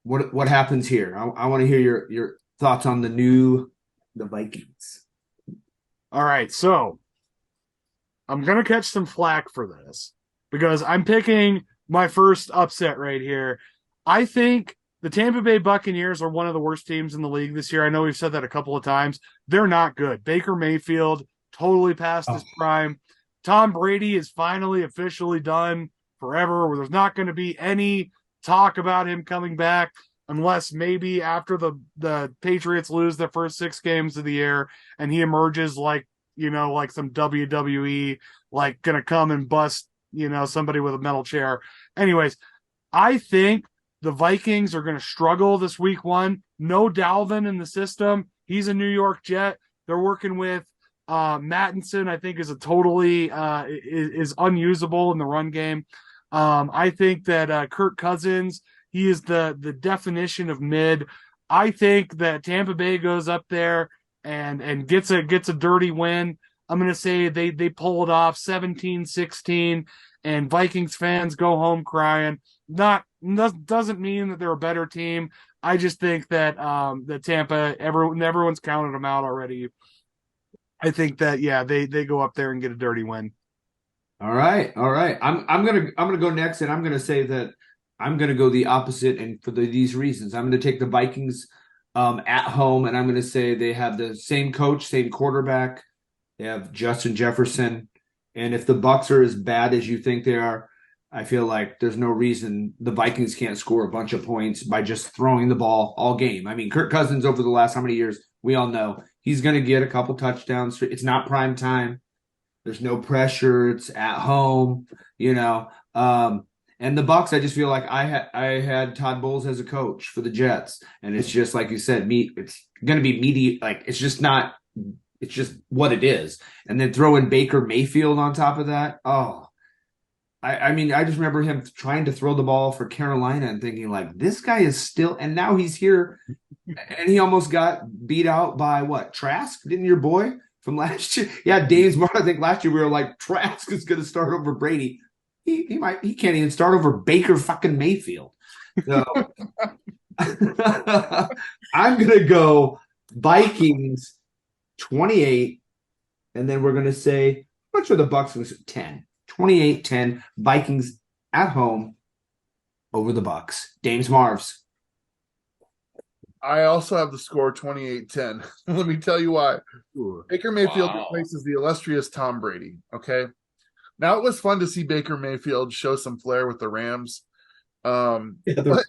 A: What happens here? I want to hear your thoughts on the Vikings.
D: All right, so I'm going to catch some flack for this because I'm picking my first upset right here. I think the Tampa Bay Buccaneers are one of the worst teams in the league this year. I know we've said that a couple of times. They're not good. Baker Mayfield totally past his prime. Tom Brady is finally officially done forever, where there's not going to be any talk about him coming back unless maybe after the Patriots lose their first 6 games of the year and he emerges like some WWE, like gonna come and bust, somebody with a metal chair. Anyways, I think the Vikings are going to struggle this week 1. No Dalvin in the system. He's a New York Jet. They're working with Mattinson, I think is a totally is unusable in the run game. I think that Kirk Cousins, he is the definition of mid. I think that Tampa Bay goes up there and gets a dirty win. I'm going to say they pull it off 17-16, and Vikings fans go home crying. Doesn't mean that they're a better team. I just think that that Tampa, everyone's counted them out already. I think that they go up there and get a dirty win.
A: All right. I'm gonna go next, and I'm gonna say that I'm gonna go the opposite, and for these reasons, I'm gonna take the Vikings at home, and I'm gonna say they have the same coach, same quarterback. They have Justin Jefferson, and if the Bucs are as bad as you think they are, I feel like there's no reason the Vikings can't score a bunch of points by just throwing the ball all game. I mean, Kirk Cousins over the last how many years, we all know he's going to get a couple touchdowns. It's not prime time. There's no pressure. It's at home, and the Bucs, I just feel like I had Todd Bowles as a coach for the Jets, and it's just like you said, it's going to be meaty. Like it's just what it is. And then throw in Baker Mayfield on top of that. Oh, I mean, I just remember him trying to throw the ball for Carolina and thinking, like, this guy is still, and now he's here, and he almost got beat out by what? Trask? Didn't your boy from last year? Yeah, Dave Smart. I think last year we were like, Trask is going to start over Brady. He can't even start over Baker fucking Mayfield. So I'm going to go Vikings 28, and then we're going to say, how much are the Bucks? 10. 28-10, Vikings at home over the Bucks. Dames Marvs.
B: I also have the score 28-10. Let me tell you why. Baker Mayfield replaces the illustrious Tom Brady. Okay. Now, it was fun to see Baker Mayfield show some flair with the Rams. But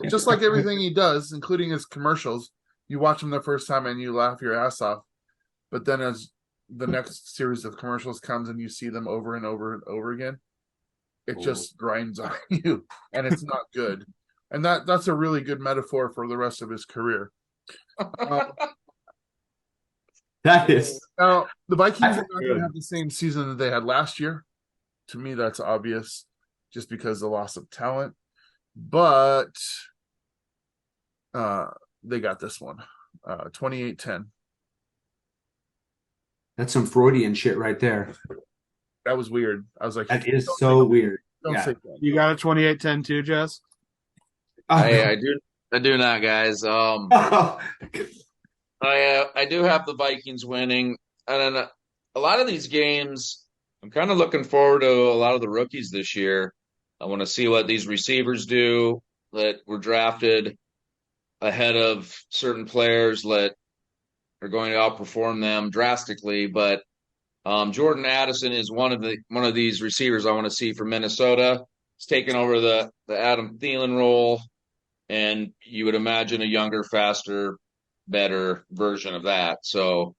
B: just like everything he does, including his commercials, you watch him the first time and you laugh your ass off. But then as the next series of commercials comes and you see them over and over and over again, it just grinds on you, and it's not good. And that's a really good metaphor for the rest of his career.
A: That is.
B: Now, the Vikings are not going to have the same season that they had last year. To me, that's obvious, just because of the loss of talent. But they got this one, 28-10.
A: That's some Freudian shit right there.
B: That was weird. I was like,
A: that is so weird.
B: Don't say that.
D: You got a 28-10 too, Jess?
C: I do not, guys. I do have the Vikings winning, and then a lot of these games, I'm kind of looking forward to a lot of the rookies this year. I want to see what these receivers do that were drafted ahead of certain players that are going to outperform them drastically. But Jordan Addison is one of these receivers I want to see for Minnesota. He's taken over the Adam Thielen role, and you would imagine a younger, faster, better version of that. So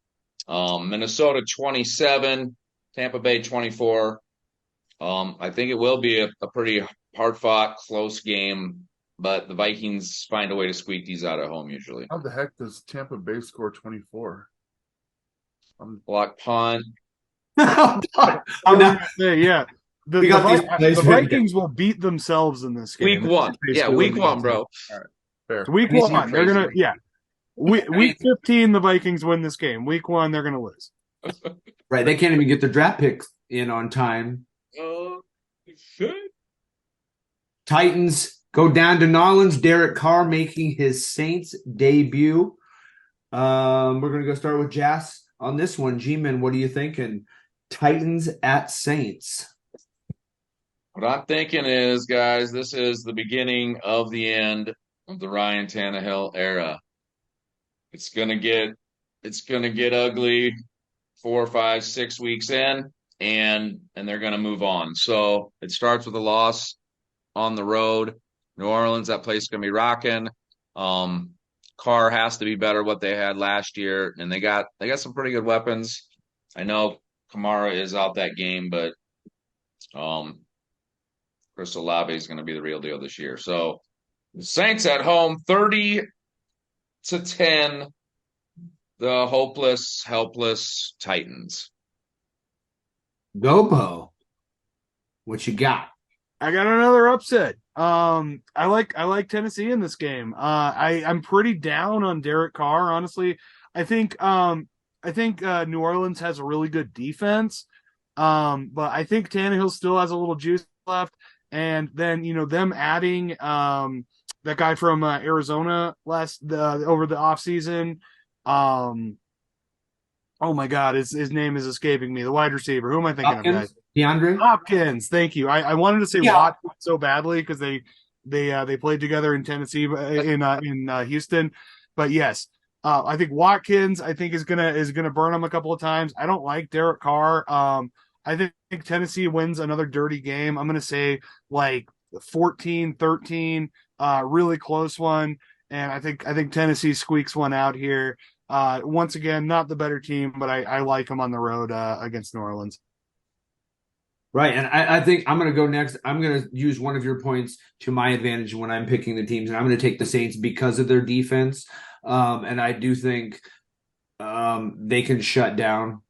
C: Minnesota 27, Tampa Bay 24. I think it will be a pretty hard-fought, close game, but the Vikings find a way to squeak these out at home usually.
B: How the heck does Tampa Bay score 24?
C: Block punt.
D: Yeah. The Vikings will beat themselves in this game.
C: Week 1. Yeah, week 1, bro.
B: All right. Fair.
D: Week 1. They're going to, Week 15, the Vikings win this game. Week 1, they're going to lose.
A: Right. They can't even get their draft picks in on time.
C: Should.
A: Titans go down to New Orleans. Derek Carr making his Saints debut. We're going to go start with Jas on this one. G-Man, what are you thinking? Titans at Saints.
C: What I'm thinking is, guys, this is the beginning of the end of the Ryan Tannehill era. It's gonna get ugly 4, 5, 6 weeks in, and they're gonna move on. So it starts with a loss on the road. New Orleans, that place is gonna be rocking. Carr has to be better what they had last year, and they got some pretty good weapons. I know Kamara is out that game, but Chris Olave is going to be the real deal this year. So the Saints at home, 30-10, the hopeless, helpless Titans.
A: Gobo, what you got?
D: I got another upset. I like Tennessee in this game. I'm pretty down on Derek Carr, honestly. I think New Orleans has a really good defense. But I think Tannehill still has a little juice left. And then, them adding that guy from Arizona over the offseason. Oh my God, his name is escaping me. The wide receiver. Who am I thinking of, guys?
A: DeAndre
D: Hopkins. Thank you. I wanted to say Watkins so badly because they played together in Tennessee in Houston, but yes. I think Watkins, is gonna burn him a couple of times. I don't like Derek Carr. I think Tennessee wins another dirty game. I'm gonna say like 14-13, really close one. And I think Tennessee squeaks one out here. Once again, not the better team, but I like them on the road against New Orleans.
A: Right, and I think I'm going to go next. I'm going to use one of your points to my advantage when I'm picking the teams, and I'm going to take the Saints because of their defense. And I do think they can shut down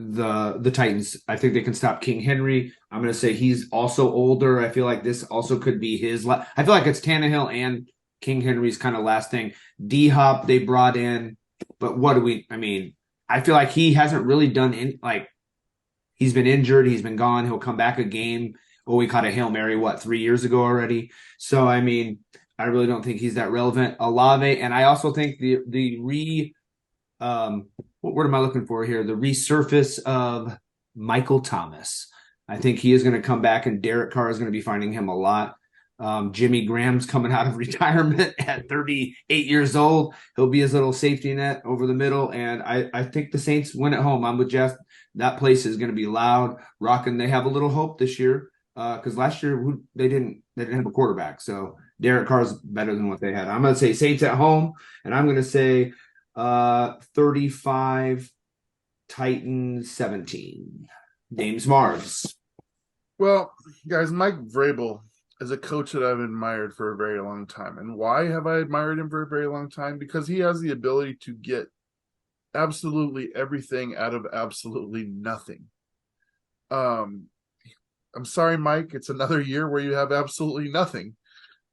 A: the Titans. I think they can stop King Henry. I'm going to say he's also older. I feel like this also could be his. I feel like it's Tannehill and King Henry's kind of last thing. D Hop they brought in, but what do we? I mean, I feel like he hasn't really done any. Like he's been injured. He's been gone. He'll come back a game. Oh, we caught a Hail Mary 3 years ago already. So I mean, I really don't think he's that relevant. Olave, and I also think what word am I looking for here? The resurface of Michael Thomas. I think he is going to come back, and Derek Carr is going to be finding him a lot. Jimmy Graham's coming out of retirement at 38 years old. He'll be his little safety net over the middle, and I think the Saints win at home. I'm with Jeff. That place is going to be loud, rocking. They have a little hope this year because last year they didn't have a quarterback. So Derek Carr's better than what they had. I'm going to say Saints at home, and I'm going to say 35, Titans 17. James Mars.
B: Well, guys, Mike Vrabel is a coach that I've admired for a very long time. And why have I admired him for a very long time? Because he has the ability to get absolutely everything out of absolutely nothing. I'm sorry, Mike, it's another year where you have absolutely nothing.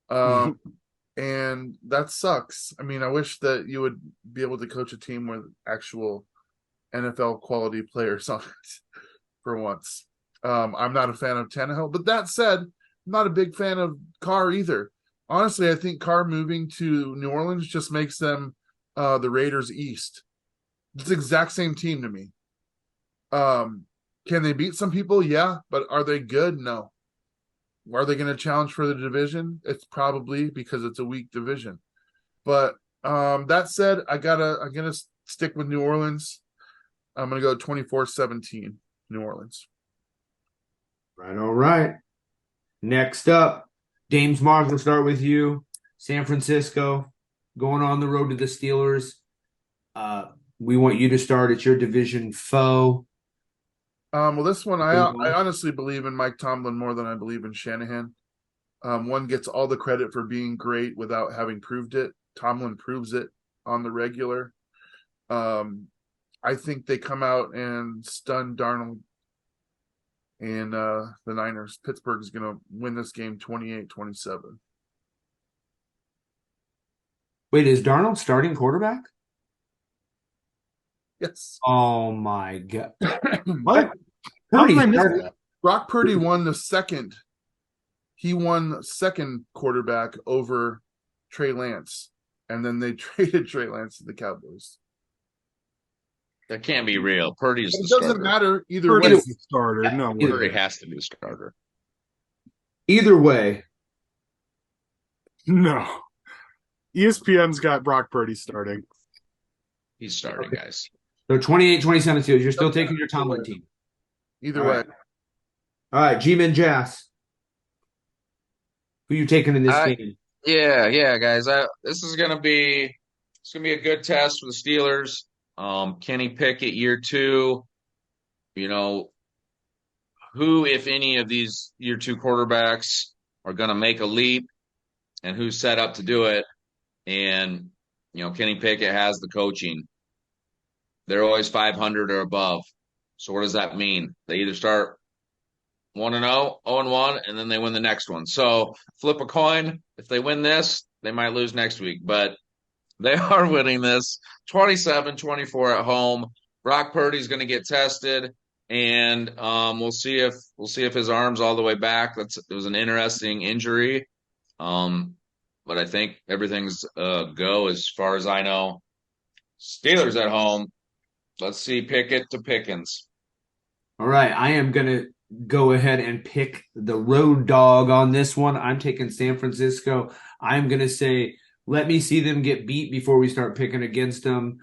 B: And that sucks. I mean, I wish that you would be able to coach a team with actual NFL quality players on it for once. I'm not a fan of Tannehill, but that said, I'm not a big fan of Carr either. Honestly, I think Carr moving to New Orleans just makes them the Raiders East. It's the exact same team to me. Can they beat some people? Yeah, but are they good? No. Are they going to challenge for the division? It's probably because it's a weak division. But that said, I'm gonna stick with New Orleans. I'm gonna go 24-17, New Orleans.
A: Right, all right. Next up, James Mars, we'll start with you. San Francisco, going on the road to the Steelers. We want you to start. It's your division foe.
B: Well, this one, I honestly believe in Mike Tomlin more than I believe in Shanahan. One gets all the credit for being great without having proved it. Tomlin proves it on the regular. I think they come out and stun Darnold and the Niners. Pittsburgh is going to win this game 28-27.
A: Wait, is Darnold starting quarterback?
B: Yes.
A: Oh, my God.
D: What?
B: Brock Purdy won the second. He won second quarterback over Trey Lance, and then they traded Trey Lance to the Cowboys.
C: That can't be real. Purdy's the
B: It
C: starter.
B: doesn't matter either way.
D: Purdy's the starter. No way.
C: Purdy has to be the starter.
A: Either way.
D: No. ESPN's got Brock Purdy starting.
C: He's starting, guys.
A: So 28-27 Steelers. You're still taking your Tomlin team.
B: Either
A: All
B: way.
A: right. All right, G-Man Jass. Who you taking in this game?
C: Yeah, guys. This is gonna be a good test for the Steelers. Kenny Pickett, year 2. You know, who, if any, of these year 2 quarterbacks are gonna make a leap, and who's set up to do it? And Kenny Pickett has the coaching. They're always 500 or above. So what does that mean? They either start 1-0, 0-1, and then they win the next one. So flip a coin. If they win this, they might lose next week. But they are winning this 27-24 at home. Brock Purdy's going to get tested, and we'll see if his arm's all the way back. It was an interesting injury. But I think everything's go as far as I know. Steelers at home. Let's see Pickett to Pickens.
A: All right, I am going to go ahead and pick the road dog on this one. I'm taking San Francisco. I'm going to say, let me see them get beat before we start picking against them.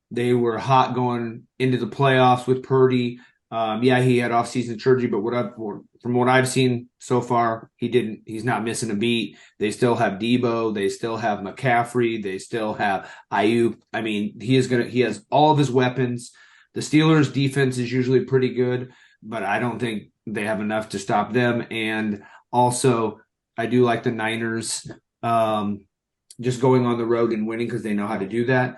A: They were hot going into the playoffs with Purdy. He had off-season surgery, but from what I've seen so far, he's not missing a beat. They still have Debo. They still have McCaffrey. They still have Ayuk. I mean, he has all of his weapons. The Steelers' defense is usually pretty good, but I don't think they have enough to stop them. And also, I do like the Niners just going on the road and winning because they know how to do that.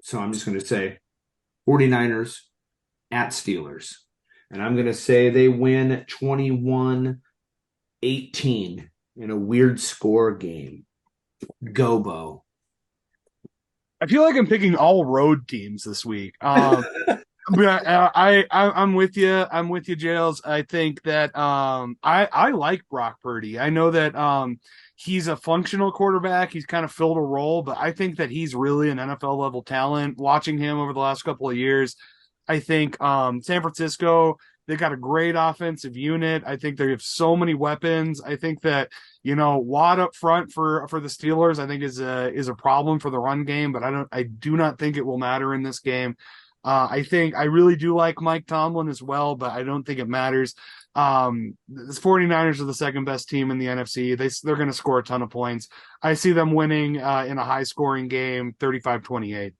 A: So I'm just going to say 49ers at Steelers. And I'm going to say they win 21-18 in a weird score game. Gobo.
D: I feel like I'm picking all road teams this week. But I'm with you. I'm with you, Jails. I think that I like Brock Purdy. I know that he's a functional quarterback. He's kind of filled a role, but I think that he's really an NFL level talent. Watching him over the last couple of years, I think San Francisco, they got a great offensive unit. I think they have so many weapons. I think that Watt up front for the Steelers, I think is a problem for the run game, but I do not think it will matter in this game. I really do like Mike Tomlin as well, but I don't think it matters. The 49ers are the second best team in the NFC. They're going to score a ton of points. I see them winning in a high scoring game, 35-28.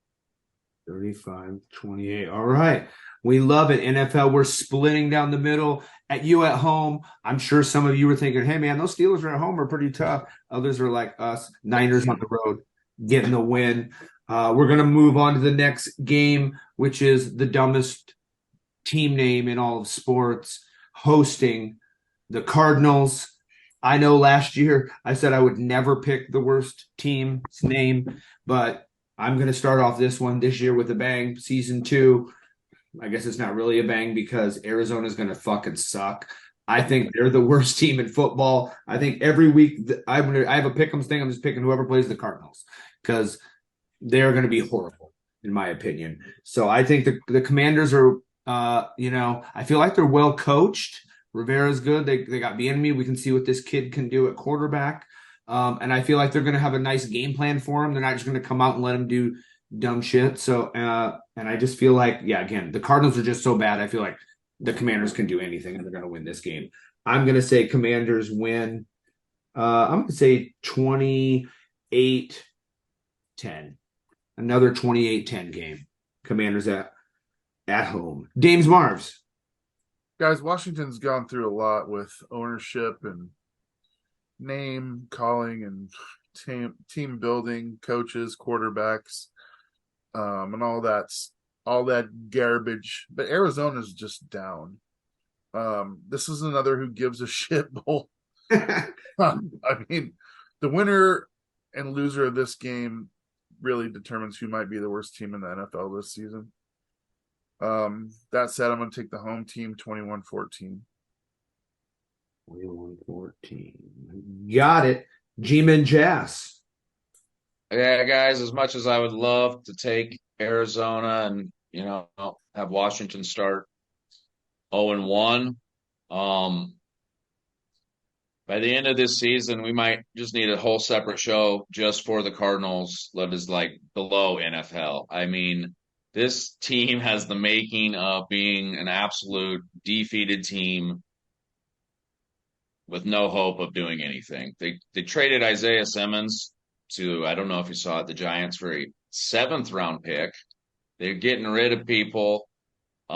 A: 35-28. All right. We love it. NFL, we're splitting down the middle. At you at home, I'm sure some of you were thinking, hey, man, those Steelers are at home are pretty tough. Others are like us, Niners on the road, getting the win. We're going to move on to the next game, which is the dumbest team name in all of sports, hosting the Cardinals. I know last year I said I would never pick the worst team's name, but I'm going to start off this one this year with a bang. Season 2. I guess it's not really a bang because Arizona's going to fucking suck. I think they're the worst team in football. I think every week I have a pick'ems thing. I'm just picking whoever plays the Cardinals because they're going to be horrible, in my opinion. So I think the Commanders are, I feel like they're well coached. Rivera's good. They got Bieniemy. We can see what this kid can do at quarterback. And I feel like they're going to have a nice game plan for him. They're not just going to come out and let him do dumb shit. So, and I just feel like, again, the Cardinals are just so bad. I feel like the Commanders can do anything and they're going to win this game. I'm going to say Commanders win. I'm going to say 28-10. Another 28-10 game. Commanders at home. Dames Marvs.
B: Guys, Washington's gone through a lot with ownership and name calling and team building, coaches, quarterbacks, and all that garbage. But Arizona's just down. This is another who gives a shit bowl. I mean, the winner and loser of this game really determines who might be the worst team in the NFL this season. That said, I'm going to take the home team 21-14.
A: 21-14. Got it. G-Man Jazz.
C: Yeah, guys, as much as I would love to take Arizona and, have Washington start 0-1, by the end of this season, we might just need a whole separate show just for the Cardinals that is like below NFHell. I mean, this team has the making of being an absolute defeated team with no hope of doing anything. They traded Isaiah Simmons to, I don't know if you saw it, the Giants for a 7th round pick. They're getting rid of people. They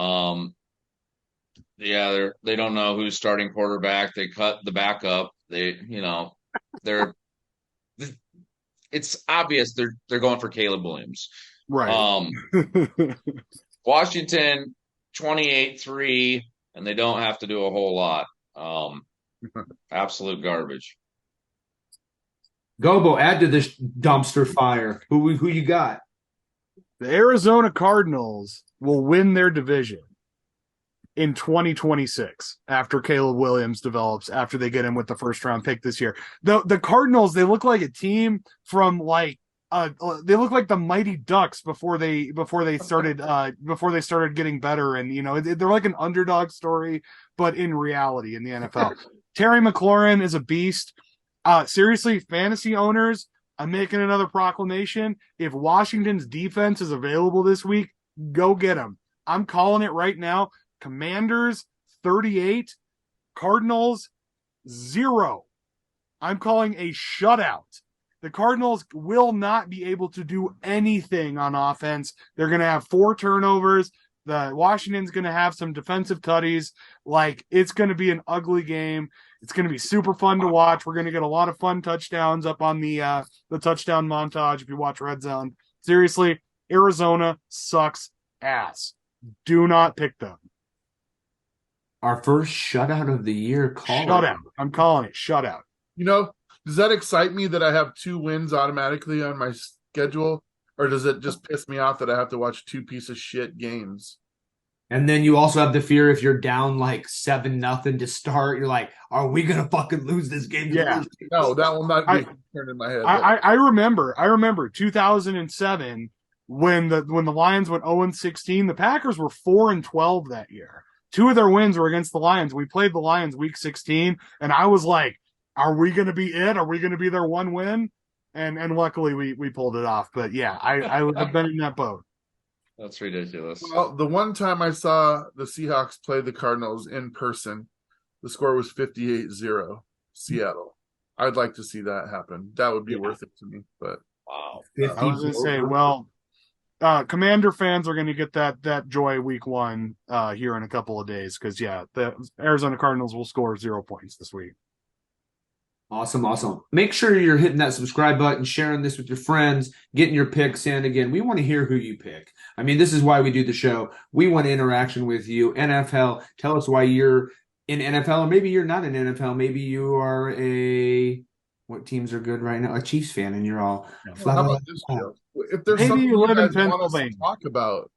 C: don't know who's starting quarterback. They cut the backup. It's obvious they're going for Caleb Williams.
D: Right.
C: Washington 28-3, and they don't have to do a whole lot. Absolute garbage.
A: Gobo, add to this dumpster fire. Who you got?
D: The Arizona Cardinals will win their division in 2026 after Caleb Williams develops, after they get him with the 1st round pick this year. The Cardinals, they look like a team from they look like the Mighty Ducks before they started getting better, and they're like an underdog story, but in reality in the NFL. Terry McLaurin is a beast. Seriously, fantasy owners, I'm making another proclamation. If Washington's defense is available this week, go get them. I'm calling it right now. Commanders 38, Cardinals 0. I'm calling a shutout. The Cardinals will not be able to do anything on offense. They're going to have 4 turnovers. The Washington's going to have some defensive tutties. It's going to be an ugly game. It's going to be super fun to watch. We're going to get a lot of fun touchdowns up on the touchdown montage if you watch Red Zone. Seriously, Arizona sucks ass. Do not pick them.
A: Our first shutout of the year.
D: Shutout. I'm calling it shutout.
B: Does that excite me that I have 2 wins automatically on my schedule? Or does it just piss me off that I have to watch 2 piece of shit games?
A: And then you also have the fear if you're down like 7-0 to start, you're like, are we gonna fucking lose this game?
D: Yeah.
B: No, that will not be turned in my head.
D: I remember 2007 when the Lions went 0-16. The Packers were 4-12 that year. 2 of their wins were against the Lions. We played the Lions week 16, and I was like, are we gonna be it? Are we gonna be their one win? And luckily we pulled it off. But yeah, I've been in that boat.
C: That's ridiculous.
B: Well, the one time I saw the Seahawks play the Cardinals in person, the score was 58-0 Seattle. I'd like to see that happen. That would be worth it to me. But
C: wow.
D: I was going to say, well, Commander fans are going to get that joy week 1 here in a couple of days because, the Arizona Cardinals will score 0 points this week.
A: Awesome. Make sure you're hitting that subscribe button, sharing this with your friends, getting your picks in. Again, we want to hear who you pick. I mean, this is why we do the show. We want interaction with you. NFHell, tell us why you're in NFL, or maybe you're not in NFL. Maybe you are what teams are good right now? A Chiefs fan, and you're all
B: how about this, Joe? If there's
D: Maybe
B: something
D: you live in
B: guys want us to
D: Pennsylvania.
B: talk about,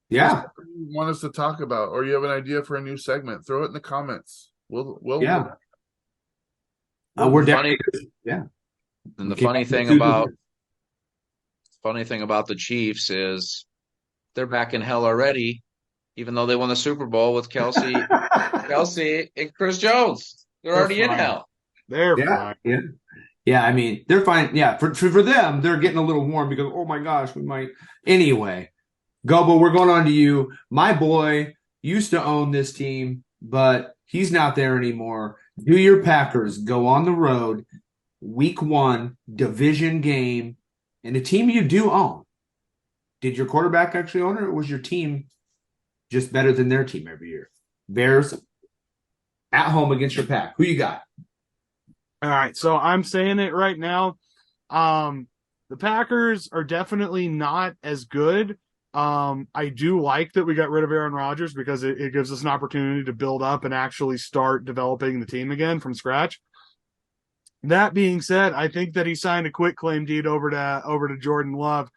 A: yeah,
B: you want us to talk about, or you have an idea for a new segment, throw it in the comments. We'll
A: we're
C: funny.
A: definitely
C: And the funny thing about the Chiefs is they're back in hell already, even though they won the Super Bowl with Kelsey and Chris Jones. They're already in hell.
D: They're fine.
A: Yeah. I mean, they're fine. Yeah, for them, they're getting a little warm because oh my gosh, we might. Anyway, Gobo, we're going on to you. My boy used to own this team, but he's not there anymore. Do your Packers go on the road, week 1, division game, and a team you do own? Did your quarterback actually own it, or was your team just better than their team every year? Bears at home against your Pack. Who you got?
D: All right, so I'm saying it right now. The Packers are definitely not as good. I do like that we got rid of Aaron Rodgers because it gives us an opportunity to build up and actually start developing the team again from scratch. That being said, I think that he signed a quitclaim deed over to Jordan Love.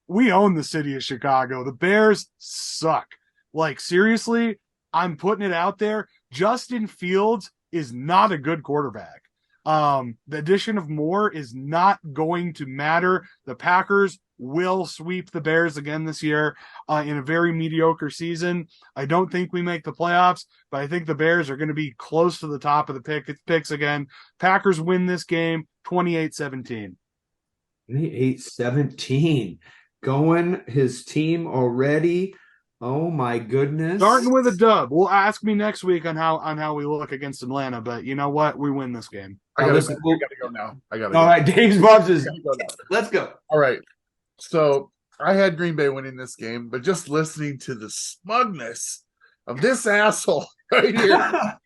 D: We own the city of Chicago. The Bears suck. Like, seriously, I'm putting it out there. Justin Fields is not a good quarterback. The addition of Moore is not going to matter. The Packers will sweep the Bears again this year in a very mediocre season. I don't think we make the playoffs, but I think the Bears are going to be close to the top of the picks again. Packers win this game 28-17.
A: 28-17. Going his team already. Oh my goodness.
D: Starting with a dub. We'll ask me next week on how we look against Atlanta, but you know what? We win this game.
B: I gotta go now.
A: All right, Dave's Bobs is let's go.
B: All right. So I had Green Bay winning this game, but just listening to the smugness of this asshole right here.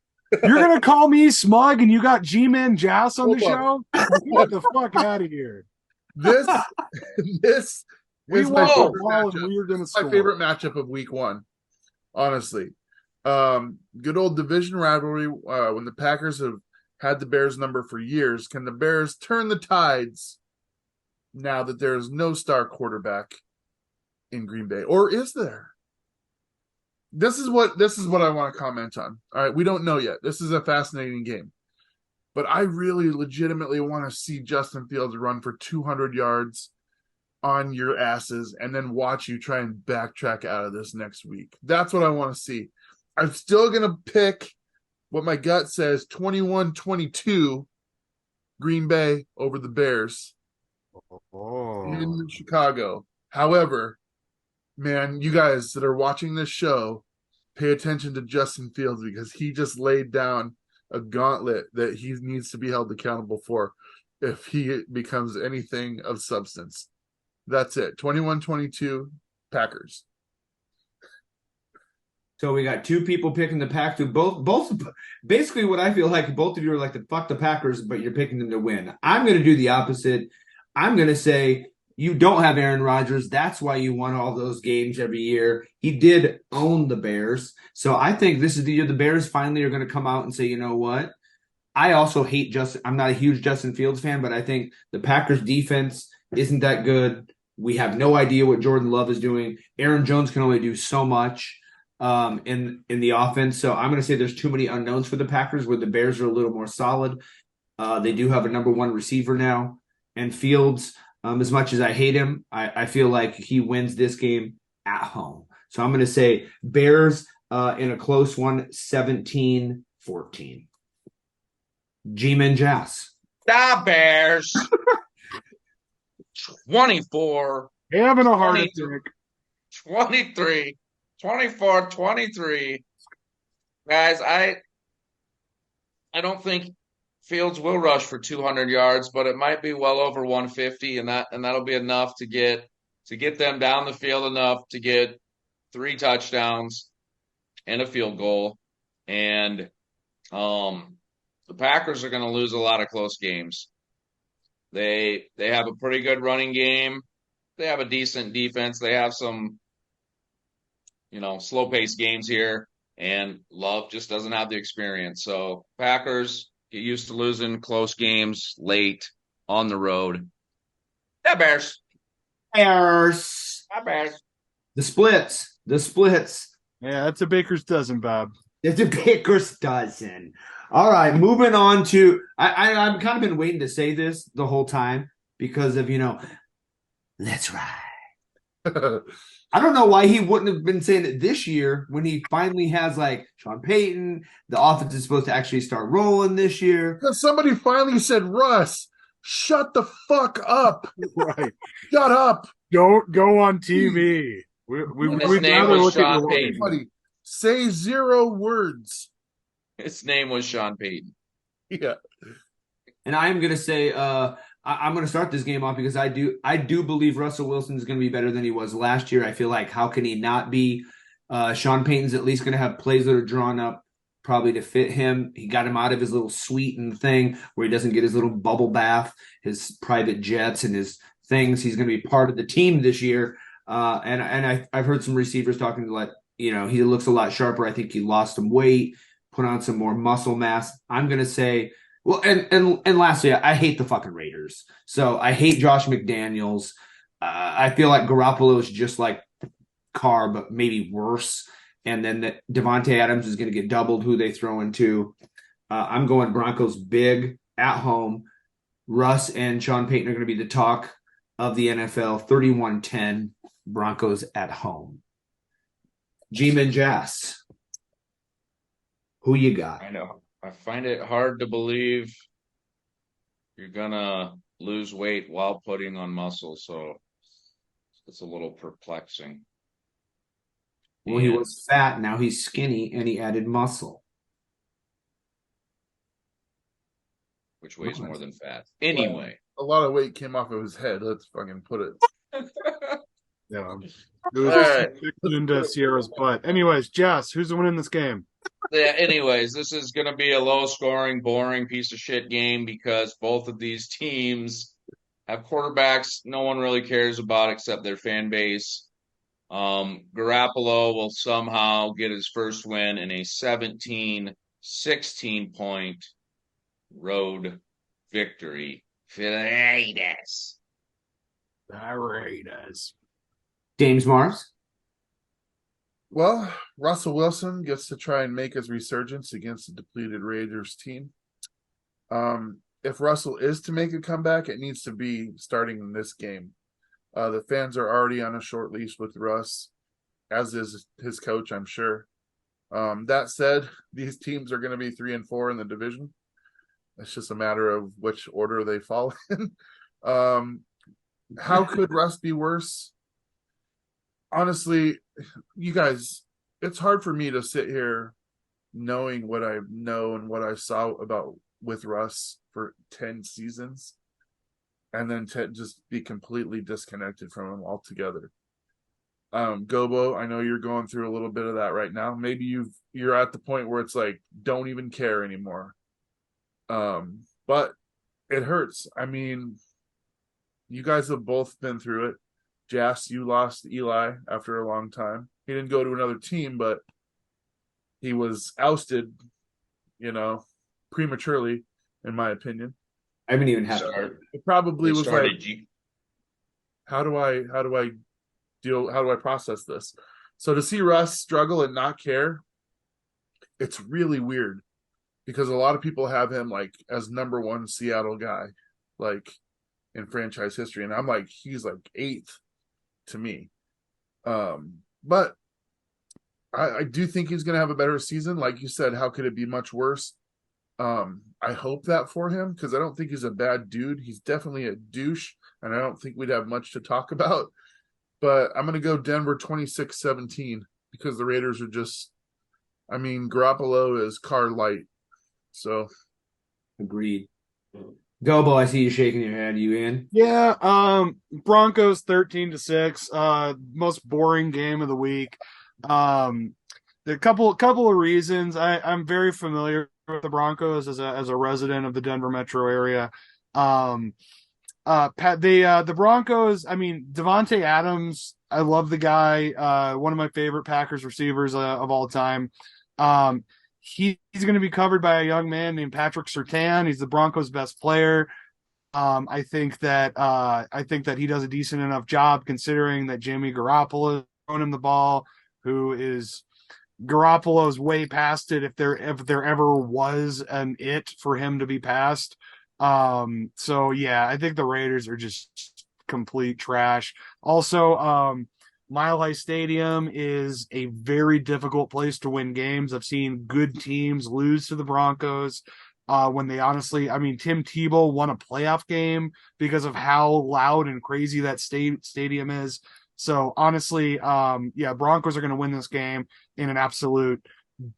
D: You're gonna call me smug and you got G-Man Jass on the show? Get the fuck out of here.
B: This
D: we
B: is my
D: favorite
B: matchup of week 1. Honestly. Good old division rivalry when the Packers have had the Bears number for years. Can the Bears turn the tides now that there is no star quarterback in Green Bay? Or is there? This is what I want to comment on. All right, we don't know yet. This is a fascinating game. But I really legitimately want to see Justin Fields run for 200 yards on your asses and then watch you try and backtrack out of this next week. That's what I want to see. I'm still going to pick what my gut says, 21-22 Green Bay over the Bears in Chicago. However, man, you guys that are watching this show, pay attention to Justin Fields because he just laid down a gauntlet that he needs to be held accountable for if he becomes anything of substance. That's it. 21-22 Packers.
A: So we got 2 people picking the Pack to both basically what I feel like both of you are like the fuck the Packers, but you're picking them to win. I'm going to do the opposite. I'm going to say you don't have Aaron Rodgers. That's why you won all those games every year. He did own the Bears. So I think this is the year the Bears finally are going to come out and say, you know what? I also hate Justin. I'm not a huge Justin Fields fan, but I think the Packers defense isn't that good. We have no idea what Jordan Love is doing. Aaron Jones can only do so much in the offense. So I'm going to say there's too many unknowns for the Packers, where the Bears are a little more solid. They do have a number one receiver now, and Fields. As much as I hate him, I feel like he wins this game at home. So I'm going to say Bears in a close one, 17-14. G-Man Jazz.
C: The Bears. 24.
D: Having a heart
C: 20,
D: attack.
C: 23. 24, 23. Guys, I don't think Fields will rush for 200 yards, but it might be well over 150, and that'll be enough to get them down the field enough to get 3 touchdowns and a field goal. And the Packers are going to lose a lot of close games. They have a pretty good running game. They have a decent defense. They have some, slow-paced games here, and Love just doesn't have the experience. So Packers get used to losing close games late on the road. The Bears.
A: Bears.
C: The Bears.
A: The splits.
D: Yeah, that's a baker's dozen, Bob.
A: It's a baker's dozen. All right, moving on to I've kind of been waiting to say this the whole time because of let's ride. I don't know why he wouldn't have been saying it this year when he finally has Sean Payton. The offense is supposed to actually start rolling this year.
B: Because somebody finally said, Russ, shut the fuck up.
D: Right.
B: Shut up.
D: Don't go on TV.
C: His name was Sean Payton.
B: Everybody, say 0 words.
C: His name was Sean Payton.
B: Yeah.
A: And I am going to say I'm going to start this game off because I do believe Russell Wilson is going to be better than he was last year. I feel like how can he not be? Sean Payton's at least going to have plays that are drawn up probably to fit him. He got him out of his little suite and thing where he doesn't get his little bubble bath, his private jets and his things. He's going to be part of the team this year. And I've heard some receivers talking to he looks a lot sharper. I think he lost some weight, put on some more muscle mass. I'm going to say, well, and lastly, I hate the fucking Raiders. So I hate Josh McDaniels. I feel like Garoppolo is just like Carr, but maybe worse. And then Devontae Adams is going to get doubled who they throw into. I'm going Broncos big at home. Russ and Sean Payton are going to be the talk of the NFL. 31-10 Broncos at home. G-Man Jazz. Who you got?
C: I know. I find it hard to believe you're going to lose weight while putting on muscle. So it's a little perplexing.
A: Well, he was fat. Now he's skinny, and he added muscle.
C: Which weighs more than fat. Anyway.
B: A lot of weight came off of his head. Let's fucking put it.
D: Yeah. It was into Sierra's butt. Anyways, Jess, who's winning this game?
C: Yeah, anyways, this is going to be a low-scoring, boring piece of shit game because both of these teams have quarterbacks no one really cares about except their fan base. Garoppolo will somehow get his first win in a 17-16 point road victory for the Raiders.
D: The Raiders.
A: James Mars.
B: Well, Russell Wilson gets to try and make his resurgence against the depleted Raiders team. If Russell is to make a comeback, it needs to be starting in this game. The fans are already on a short leash with Russ, as is his coach, I'm sure. That said, these teams are going to be 3 and 4 in the division. It's just a matter of which order they fall in. How could Russ be worse? Honestly, you guys, it's hard for me to sit here knowing what I know and what I saw with Russ for 10 seasons and then to just be completely disconnected from him altogether. Gobo, I know you're going through a little bit of that right now. Maybe you're at the point where it's like, don't even care anymore. But it hurts. I mean, You guys have both been through it. Jas, you lost Eli after a long time. He didn't go to another team, but he was ousted, prematurely, in my opinion.
A: I haven't even had
B: It probably was like, how do I process this? So to see Russ struggle and not care, it's really weird because a lot of people have him like as number one Seattle guy, like in franchise history. And I'm like, he's like eighth to me. But I do think he's going to have a better season. Like you said, how could it be much worse? I hope that for him because I don't think he's a bad dude. He's definitely a douche, and I don't think we'd have much to talk about. But I'm going to go Denver 26-17 because the Raiders are just, Garoppolo is car light. So.
A: Agreed. Gobo, I see you shaking your head. You in?
D: Yeah, Broncos 13-6. Most boring game of the week. The couple of reasons. I'm very familiar with the Broncos as a resident of the Denver metro area. The Broncos, Devontae Adams, I love the guy. One of my favorite Packers receivers of all time. He's going to be covered by a young man named Patrick Surtain. He's the Broncos' best player. I think that he does a decent enough job considering that Jimmy Garoppolo is throwing him the ball, who is Garoppolo's way past it if there ever was an it for him to be passed. So yeah, I think the Raiders are just complete trash. Also, Mile High Stadium is a very difficult place to win games. I've seen good teams lose to the Broncos when they honestly, Tim Tebow won a playoff game because of how loud and crazy that stadium is. So honestly, Broncos are going to win this game in an absolute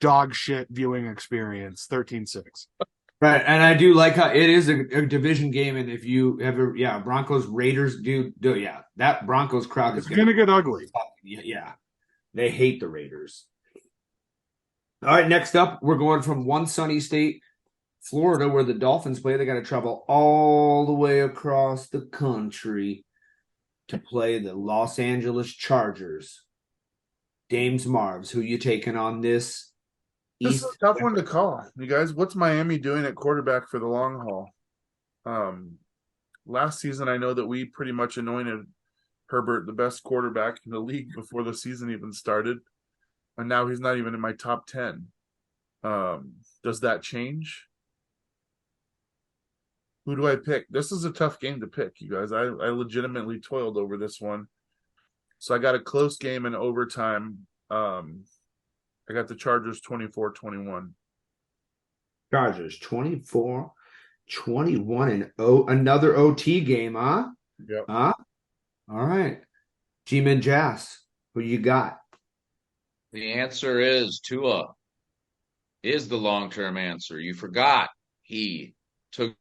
D: dog shit viewing experience, 13-6.
A: Right, and I do like how it is a division game, and if you ever, Broncos Raiders that Broncos crowd is
D: going to get ugly.
A: Yeah, they hate the Raiders. All right, next up, we're going from one sunny state, Florida, where the Dolphins play. They got to travel all the way across the country to play the Los Angeles Chargers. Dames Marvs, who you taking on this?
B: This is a tough one to call. You guys, what's Miami doing at quarterback for the long haul? Last season, I know that we pretty much anointed Herbert the best quarterback in the league before the season even started. And now he's not even in my top 10. Does that change? Who do I pick? This is a tough game to pick, you guys. I legitimately toiled over this one. So I got a close game in overtime. I got the Chargers 24-21.
A: Chargers 24-21 and another OT game, huh?
B: Yep.
A: Huh? All right. G-Man Jas, who you got?
C: The answer is Tua is the long-term answer. You forgot he took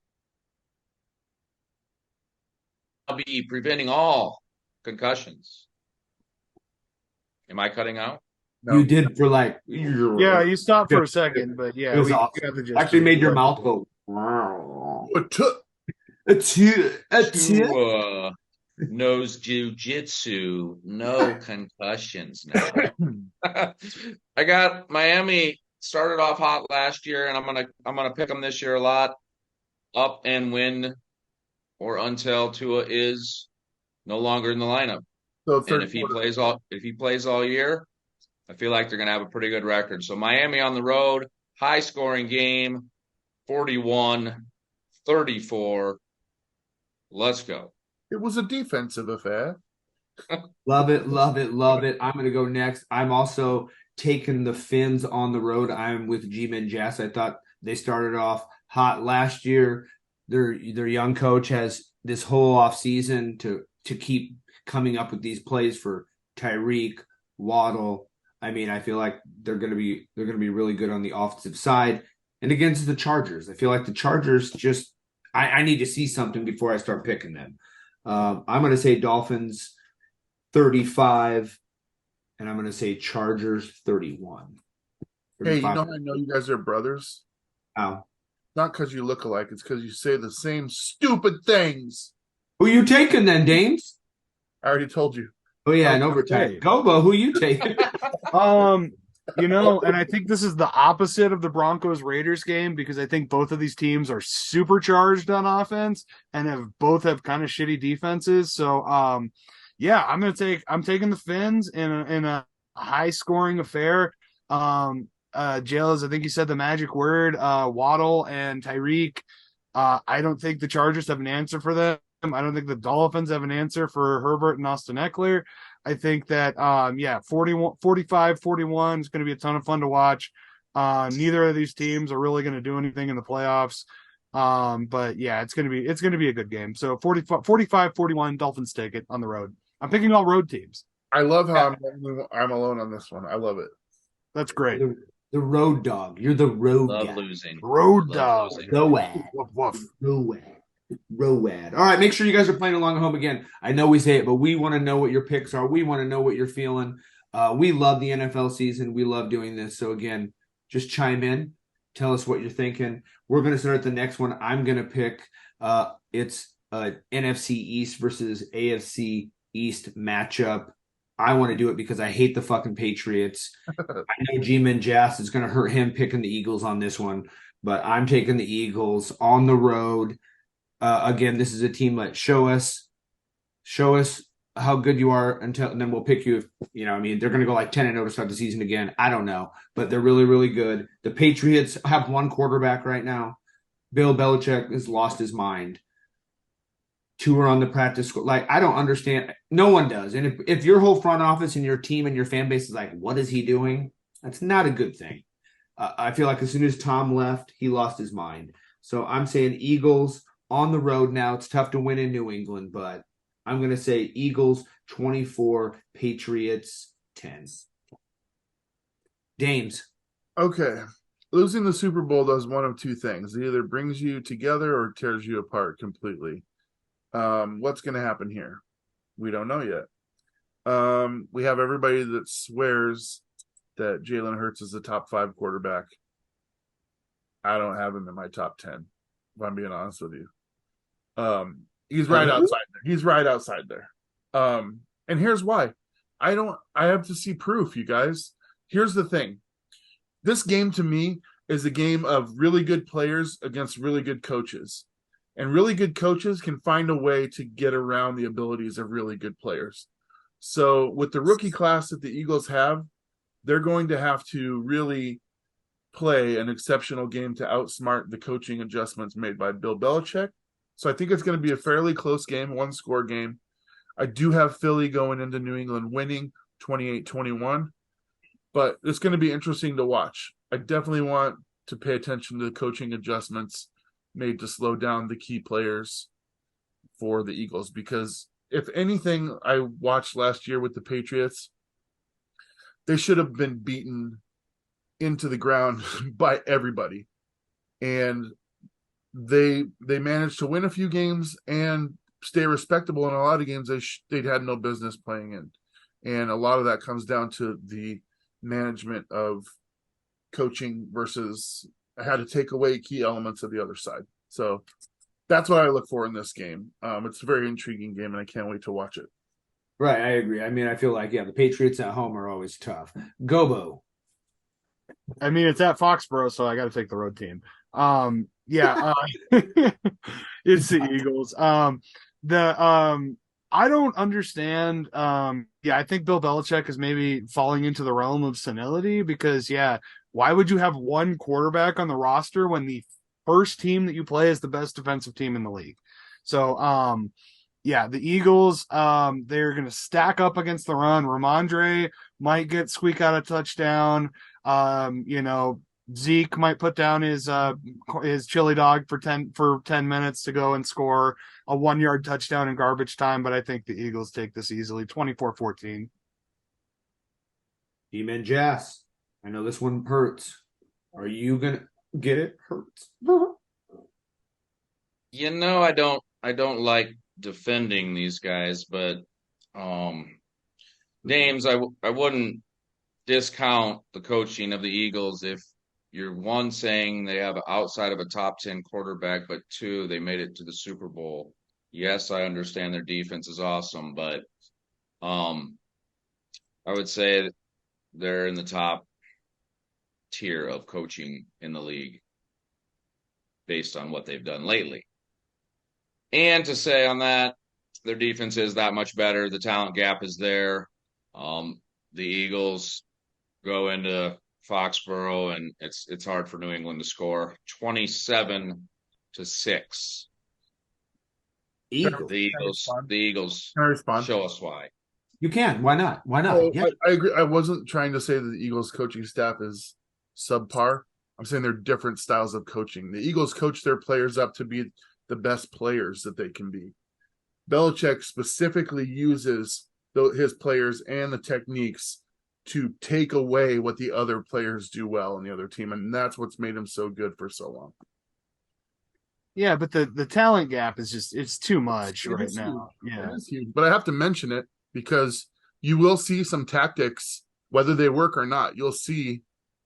C: be preventing all concussions. Am I cutting out?
A: No. You did for
D: you stopped for a second, but yeah,
A: it was awesome. Actually made your mouth go.
C: Tua knows jiu-jitsu, no concussions now. I got Miami started off hot last year, and I'm gonna pick them this year a lot. Up and win, or until Tua is no longer in the lineup.
B: So
C: and if he plays all year, I feel like they're going to have a pretty good record. So Miami on the road, high scoring game, 41-34. Let's go.
B: It was a defensive affair.
A: Love it, love it, love it. I'm going to go next. I'm also taking the Finns on the road. I'm with G-Man Jas. I thought they started off hot last year. Their young coach has this whole offseason to keep coming up with these plays for Tyreek, Waddle. I feel like they're going to be really good on the offensive side. And against the Chargers, I feel like the Chargers just I need to see something before I start picking them. I'm going to say Dolphins 35, and I'm going to say Chargers 31. 35.
B: Hey, you know how I know you guys are brothers?
A: How?
B: Not because you look alike. It's because you say the same stupid things.
A: Who you taking then, Dames?
B: I already told you.
A: Oh yeah, in
D: Okay.
A: overtime. Gobo, who you taking?
D: And I think this is the opposite of the Broncos Raiders game because I think both of these teams are supercharged on offense and both have kind of shitty defenses. So, yeah, I'm taking the Fins in a high scoring affair. Jails, I think you said the magic word, Waddle and Tyreek. I don't think the Chargers have an answer for them. I don't think the Dolphins have an answer for Herbert and Austin Eckler. I think that 41, 45, 41 is going to be a ton of fun to watch. Neither of these teams are really going to do anything in the playoffs. But yeah, it's going to be a good game. So 45, 41, Dolphins take it on the road. I'm picking all road teams.
B: I love how I'm alone on this one. I love it.
D: That's great.
A: The road dog. You're the road
C: Love
A: guy.
C: losing.
D: Road
C: Love
D: dog.
C: losing.
A: Road.
D: Woof, woof.
A: Road. All right, make sure you guys are playing along at home again. I know we say it, but we want to know what your picks are. We want to know what you're feeling. We love the NFL season. We love doing this. So again, just chime in. Tell us what you're thinking. We're going to start the next one. I'm going to pick it's NFC East versus AFC East matchup. I want to do it because I hate the fucking Patriots. I know G-Man Jazz is going to hurt him picking the Eagles on this one, but I'm taking the Eagles on the road. Again, this is a team that show us how good you are and then we'll pick you. If, they're going to go like 10-0 to start the season again. I don't know, but they're really, really good. The Patriots have one quarterback right now. Bill Belichick has lost his mind. 2 are on the practice squad. Like, I don't understand. No one does. And if your whole front office and your team and your fan base is like, what is he doing? That's not a good thing. I feel like as soon as Tom left, he lost his mind. So I'm saying Eagles on the road now. It's tough to win in New England, but I'm going to say Eagles 24, Patriots 10. Dames.
B: Okay. Losing the Super Bowl does one of two things. It either brings you together or tears you apart completely. What's going to happen here? We don't know yet. We have everybody that swears that Jalen Hurts is the top 5 quarterback. I don't have him in my top 10, if I'm being honest with you. He's right outside there. He's right outside there. And here's why. I have to see proof, you guys. Here's the thing. This game to me is a game of really good players against really good coaches. And really good coaches can find a way to get around the abilities of really good players. So with the rookie class that the Eagles have, they're going to have to really play an exceptional game to outsmart the coaching adjustments made by Bill Belichick. So I think it's going to be a fairly close game, 1-score game. I do have Philly going into New England winning 28-21, but it's going to be interesting to watch. I definitely want to pay attention to the coaching adjustments made to slow down the key players for the Eagles, because if anything I watched last year with the Patriots, they should have been beaten into the ground by everybody. And they managed to win a few games and stay respectable in a lot of games they'd had no business playing in. And a lot of that comes down to the management of coaching versus how to take away key elements of the other side. So that's what I look for in this game. It's a very intriguing game, and I can't wait to watch it.
A: Right, I agree. I mean, I feel like, the Patriots at home are always tough. Gobo.
D: I mean, it's at Foxborough, so I got to take the road team. It's the Eagles. I don't understand. I think Bill Belichick is maybe falling into the realm of senility because, why would you have one quarterback on the roster when the first team that you play is the best defensive team in the league? So, the Eagles, they're going to stack up against the run. Ramondre might squeak out a touchdown. Zeke might put down his chili dog for 10 minutes to go and score a 1-yard touchdown in garbage time, but I think the Eagles take this easily, 24-14.
A: G-Man Jazz. I know this one hurts. Are you gonna get it? Hurts.
C: I don't like defending these guys, but Dames, I wouldn't discount the coaching of the Eagles if you're saying they have outside of a top 10 quarterback, but 2, they made it to the Super Bowl. yes, I understand their defense is awesome, but I would say they're in the top tier of coaching in the league based on what they've done lately. And to say on that, their defense is that much better. The talent gap is there. The Eagles go into Foxborough, and it's hard for New England to score. 27-6.
A: Eagles.
C: The Eagles
B: Can I respond?
C: show us why.
A: You can. Why not? Why not?
B: Oh,
A: Yeah.
B: I agree. I wasn't trying to say that the Eagles coaching staff is subpar. I'm saying they're different styles of coaching. The Eagles coach their players up to be the best players that they can be. Belichick specifically uses his players and the techniques to take away what the other players do well in the other team, and that's what's made him so good for so long.
D: Yeah, but the talent gap is just it's too much right now. Yeah.
B: It is huge. But I have to mention it because you will see some tactics, whether they work or not. You'll see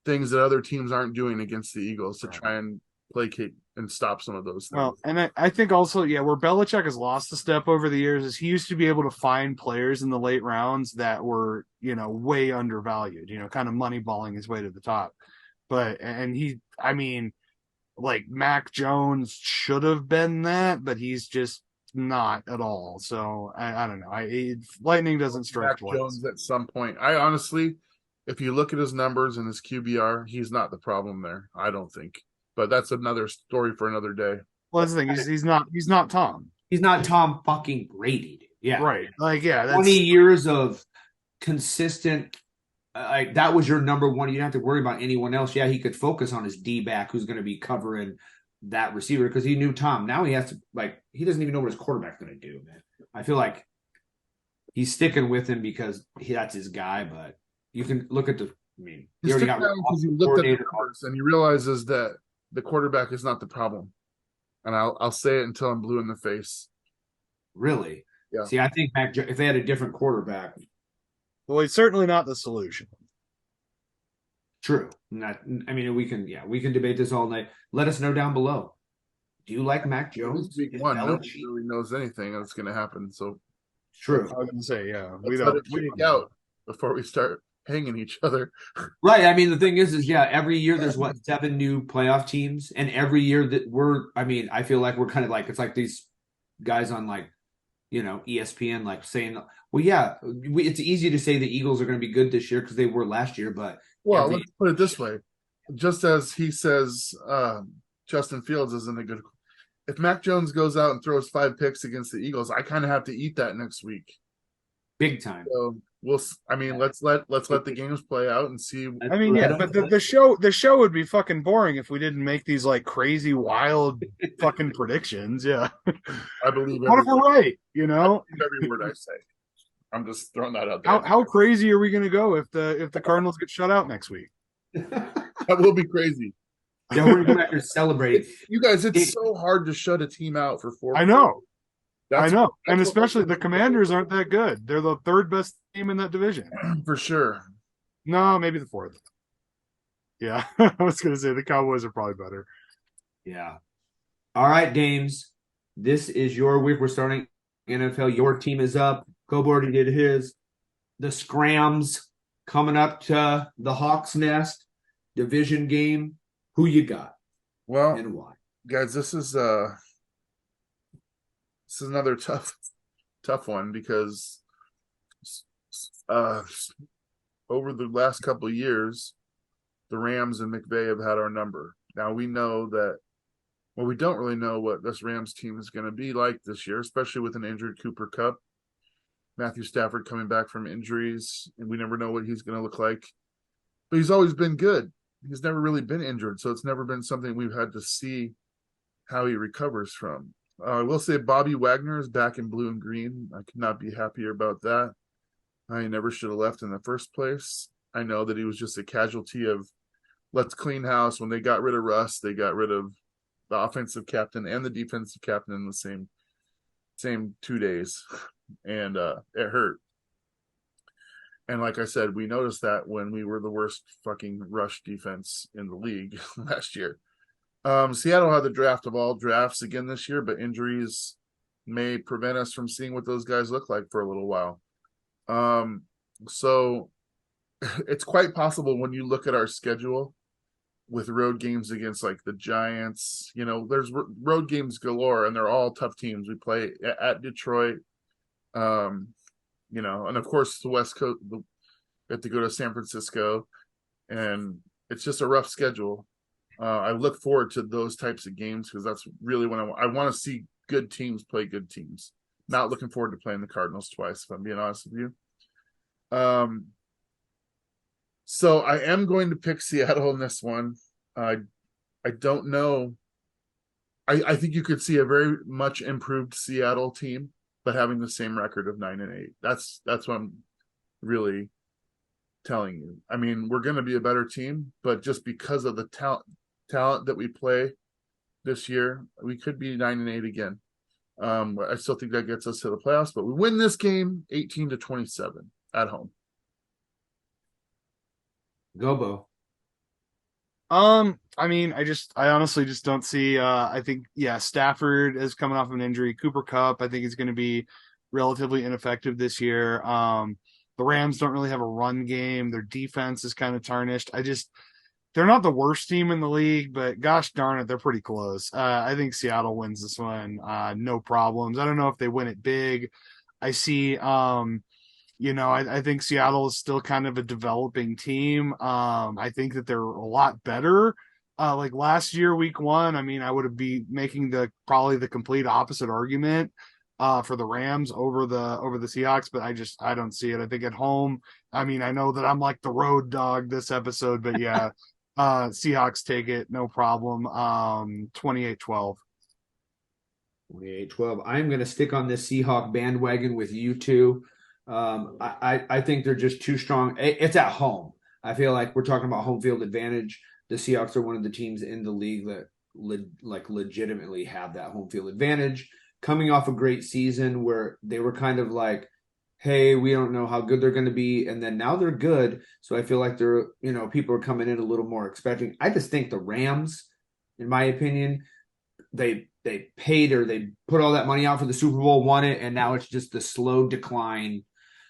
B: things that other teams aren't doing against the Eagles to try and placate and stop some of those things.
D: Well, and I think also, where Belichick has lost a step over the years is he used to be able to find players in the late rounds that were, way undervalued, kind of moneyballing his way to the top. Like Mac Jones should have been that, but he's just not at all. So I don't know. Lightning doesn't strike
B: Mac
D: twice.
B: Jones at some point. I honestly, if you look at his numbers and his QBR, he's not the problem there. I don't think. But that's another story for another day.
D: Well, that's the thing. He's not Tom.
A: He's not Tom fucking Brady. Dude. Yeah.
D: Right. That's
A: 20 years of consistent. That was your number one. You don't have to worry about anyone else. Yeah, he could focus on his D-back who's going to be covering that receiver because he knew Tom. Now he has to, he doesn't even know what his quarterback's going to do, man. I feel like he's sticking with him because that's his guy, but you can look at he already got
B: because you looked at the numbers and he realizes that the quarterback is not the problem. And I'll say it until I'm blue in the face.
A: Really?
B: Yeah.
A: See, I think if they had a different quarterback.
D: Well, he's certainly not the solution.
A: True. We can debate this all night. Let us know down below. Do you like Mac Jones?
B: Week one, nobody really knows anything that's going to happen. So
A: true.
D: I was going to say, yeah,
B: we don't out before we start hanging each other.
A: Right. The thing is every year there's 7 new playoff teams, and every year that I feel like we're kind of it's like these guys on ESPN saying, well, yeah, it's easy to say the Eagles are going to be good this year because they were last year, but
B: let's put it this way: just as he says, Justin Fields isn't a good. If Mac Jones goes out and throws 5 picks against the Eagles, I kind of have to eat that next week,
A: big time.
B: So let's let the games play out and see.
D: But the show would be fucking boring if we didn't make these crazy, wild fucking predictions. Yeah,
B: I believe.
D: What if we're right?
B: Every word I say. I'm just throwing that out there.
D: How crazy are we going to go if the Cardinals get shut out next week?
B: That will be crazy.
A: Yeah, we're going to come back here celebrate.
B: You guys, it's so hard to shut a team out for 4.
D: I know. And especially the Commanders aren't that good. They're the 3rd best team in that division.
B: For sure.
D: No, maybe the 4th. Yeah, I was going to say the Cowboys are probably better.
A: Yeah. All right, Dames. This is your week. We're starting NFL. Your team is up. Gobo already did his. The Scrams coming up to the Hawks Nest division game. Who you got?
B: Well,
A: and why?
B: Guys, this is another tough one because over the last couple of years, the Rams and McVay have had our number. Now we know that. Well, we don't really know what this Rams team is going to be like this year, especially with an injured Cooper Kupp. Matthew Stafford coming back from injuries, and we never know what he's going to look like. But he's always been good. He's never really been injured, so it's never been something we've had to see how he recovers from. I will say Bobby Wagner is back in blue and green. I could not be happier about that. I never should have left in the first place. I know that he was just a casualty of let's clean house. When they got rid of Russ, they got rid of the offensive captain and the defensive captain in the same 2 days. And it hurt. And like I said, we noticed that when we were the worst fucking rush defense in the league last year. Seattle had the draft of all drafts again this year, but injuries may prevent us from seeing what those guys look like for a little while. So it's quite possible when you look at our schedule with road games against like the Giants, there's road games galore, and they're all tough teams. We play at Detroit, and of course the West Coast. We have to go to San Francisco, and it's just a rough schedule. I look forward to those types of games because that's really when I want to see good teams play good teams. Not looking forward to playing the Cardinals twice, if I'm being honest with you. So I am going to pick Seattle in this one. I don't know. I think you could see a very much improved Seattle team, but having the same record of 9-8. That's what I'm really telling you. I mean, we're going to be a better team, but just because of the talent that we play this year, we could be 9-8 again. I still think that gets us to the playoffs, but we win this game 18-27 at home.
A: Gobo.
D: I mean, I honestly just don't see. I think, Stafford is coming off of an injury. Cooper Kupp, I think, is going to be relatively ineffective this year. The Rams don't really have a run game. Their defense is kind of tarnished. They're not the worst team in the league, but gosh darn it, they're pretty close. I think Seattle wins this one. No problems. I don't know if they win it big. I see, I think Seattle is still kind of a developing team. I think that they're a lot better. Like last year, week 1, I mean, I would be making probably the complete opposite argument for the Rams over the Seahawks, but I don't see it. I think at home, I mean, I know that I'm like the road dog this episode, but yeah, Seahawks take it, no problem. 28-12.
A: 28-12. I'm going to stick on this Seahawk bandwagon with you two. I think they're just too strong. It's at home. I feel like we're talking about home field advantage. The Seahawks are one of the teams in the league that legitimately have that home field advantage, coming off a great season where they were kind of like, hey, we don't know how good they're going to be. And then now they're good. So I feel like people are coming in a little more expecting. I just think the Rams, in my opinion, they paid or they put all that money out for the Super Bowl, won it, and now it's just the slow decline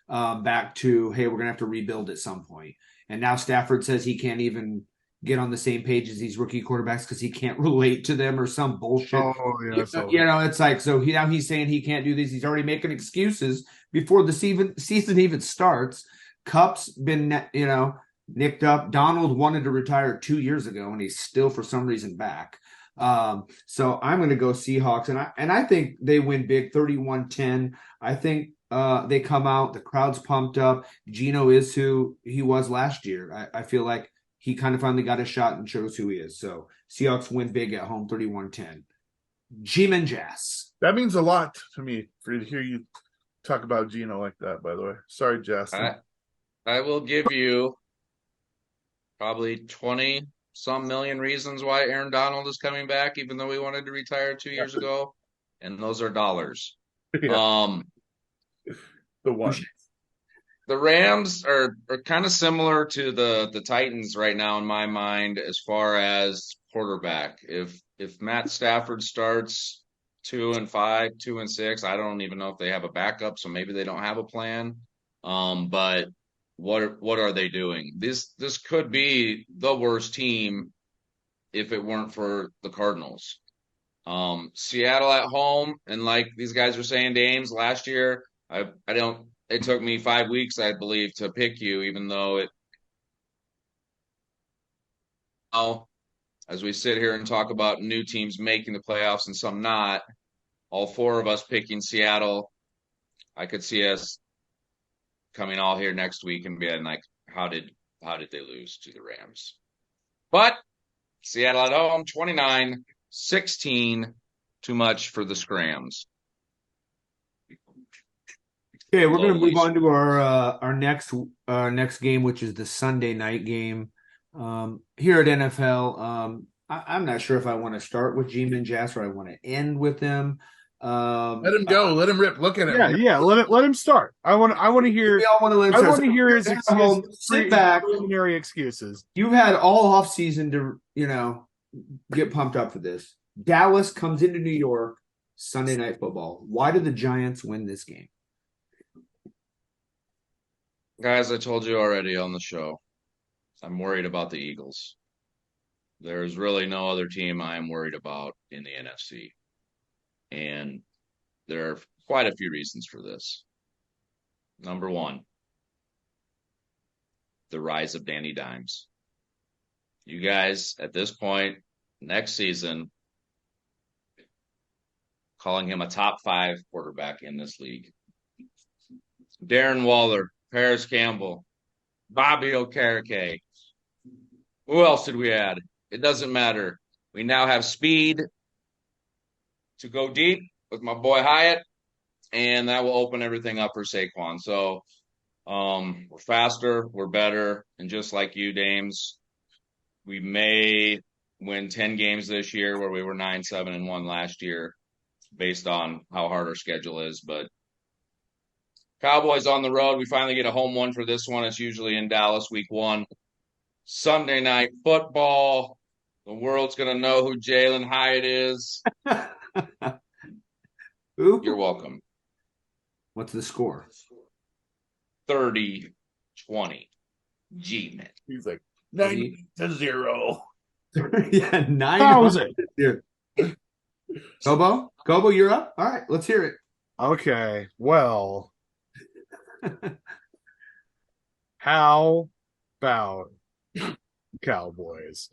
A: back to, hey, we're going to have to rebuild at some point. And now Stafford says he can't even get on the same page as these rookie quarterbacks because he can't relate to them or some bullshit.
B: Oh, yeah.
A: It's like, so now he's saying he can't do these. He's already making excuses before the season even starts. Kupp's been, nicked up. Donald wanted to retire 2 years ago, and he's still, for some reason, back. So I'm going to go Seahawks, and I think they win big, 31-10. I think they come out, the crowd's pumped up. Geno is who he was last year. I feel like he kind of finally got a shot and shows who he is. So Seahawks win big at home, 31-10. G-Man Jazz.
B: That means a lot to me for to hear you talk about Geno like that, by the way. Sorry, Jazz.
C: I will give you probably 20 some million reasons why Aaron Donald is coming back, even though he wanted to retire 2 years ago, and those are dollars.
B: Yeah. The one.
C: The Rams are kind of similar to the Titans right now in my mind as far as quarterback. If Matt Stafford starts 2-5, 2-6, I don't even know if they have a backup, so maybe they don't have a plan. But what are they doing? This could be the worst team if it weren't for the Cardinals. Seattle at home, and like these guys were saying, Dames, last year, it took me 5 weeks, I believe, to pick you, even though as we sit here and talk about new teams making the playoffs and some not, all 4 of us picking Seattle, I could see us coming all here next week and being like, how did they lose to the Rams? But Seattle at home, 29-16, too much for the Scrams.
A: Okay, we're going to move on to our next game, which is the Sunday night game here at NFHell. I'm not sure if I want to start with G-Man Jazz or I want to end with him.
B: Let him go. Let him rip. Look at him.
D: Yeah. Let him start. I want to hear.
A: We all want to let him start.
D: I want to hear his
A: sit back.
D: Preliminary excuses.
A: You've had all off season to get pumped up for this. Dallas comes into New York, Sunday Night Football. Why did the Giants win this game?
C: Guys, I told you already on the show, I'm worried about the Eagles. There's really no other team I'm worried about in the NFC. And there are quite a few reasons for this. Number one, the rise of Danny Dimes. You guys, at this point, next season, calling him a top 5 quarterback in this league. Darren Waller, Paris Campbell, Bobby Okereke. Who else did we add? It doesn't matter. We now have speed to go deep with my boy Hyatt, and that will open everything up for Saquon. So we're faster, we're better, and just like you, Dames, we may win 10 games this year where we were 9-7-1 last year based on how hard our schedule is. But Cowboys on the road, we finally get a home one for this one. It's usually in Dallas week 1. Sunday Night Football. The world's going to know who Jalen Hyatt is.
A: Who?
C: You're welcome.
A: What's the score?
C: 30-20. G-Man.
B: He's like 9-0.
A: Yeah, 9.
D: How was it?
A: Gobo, you're up. All right, let's hear it.
D: Okay, well, how about Cowboys?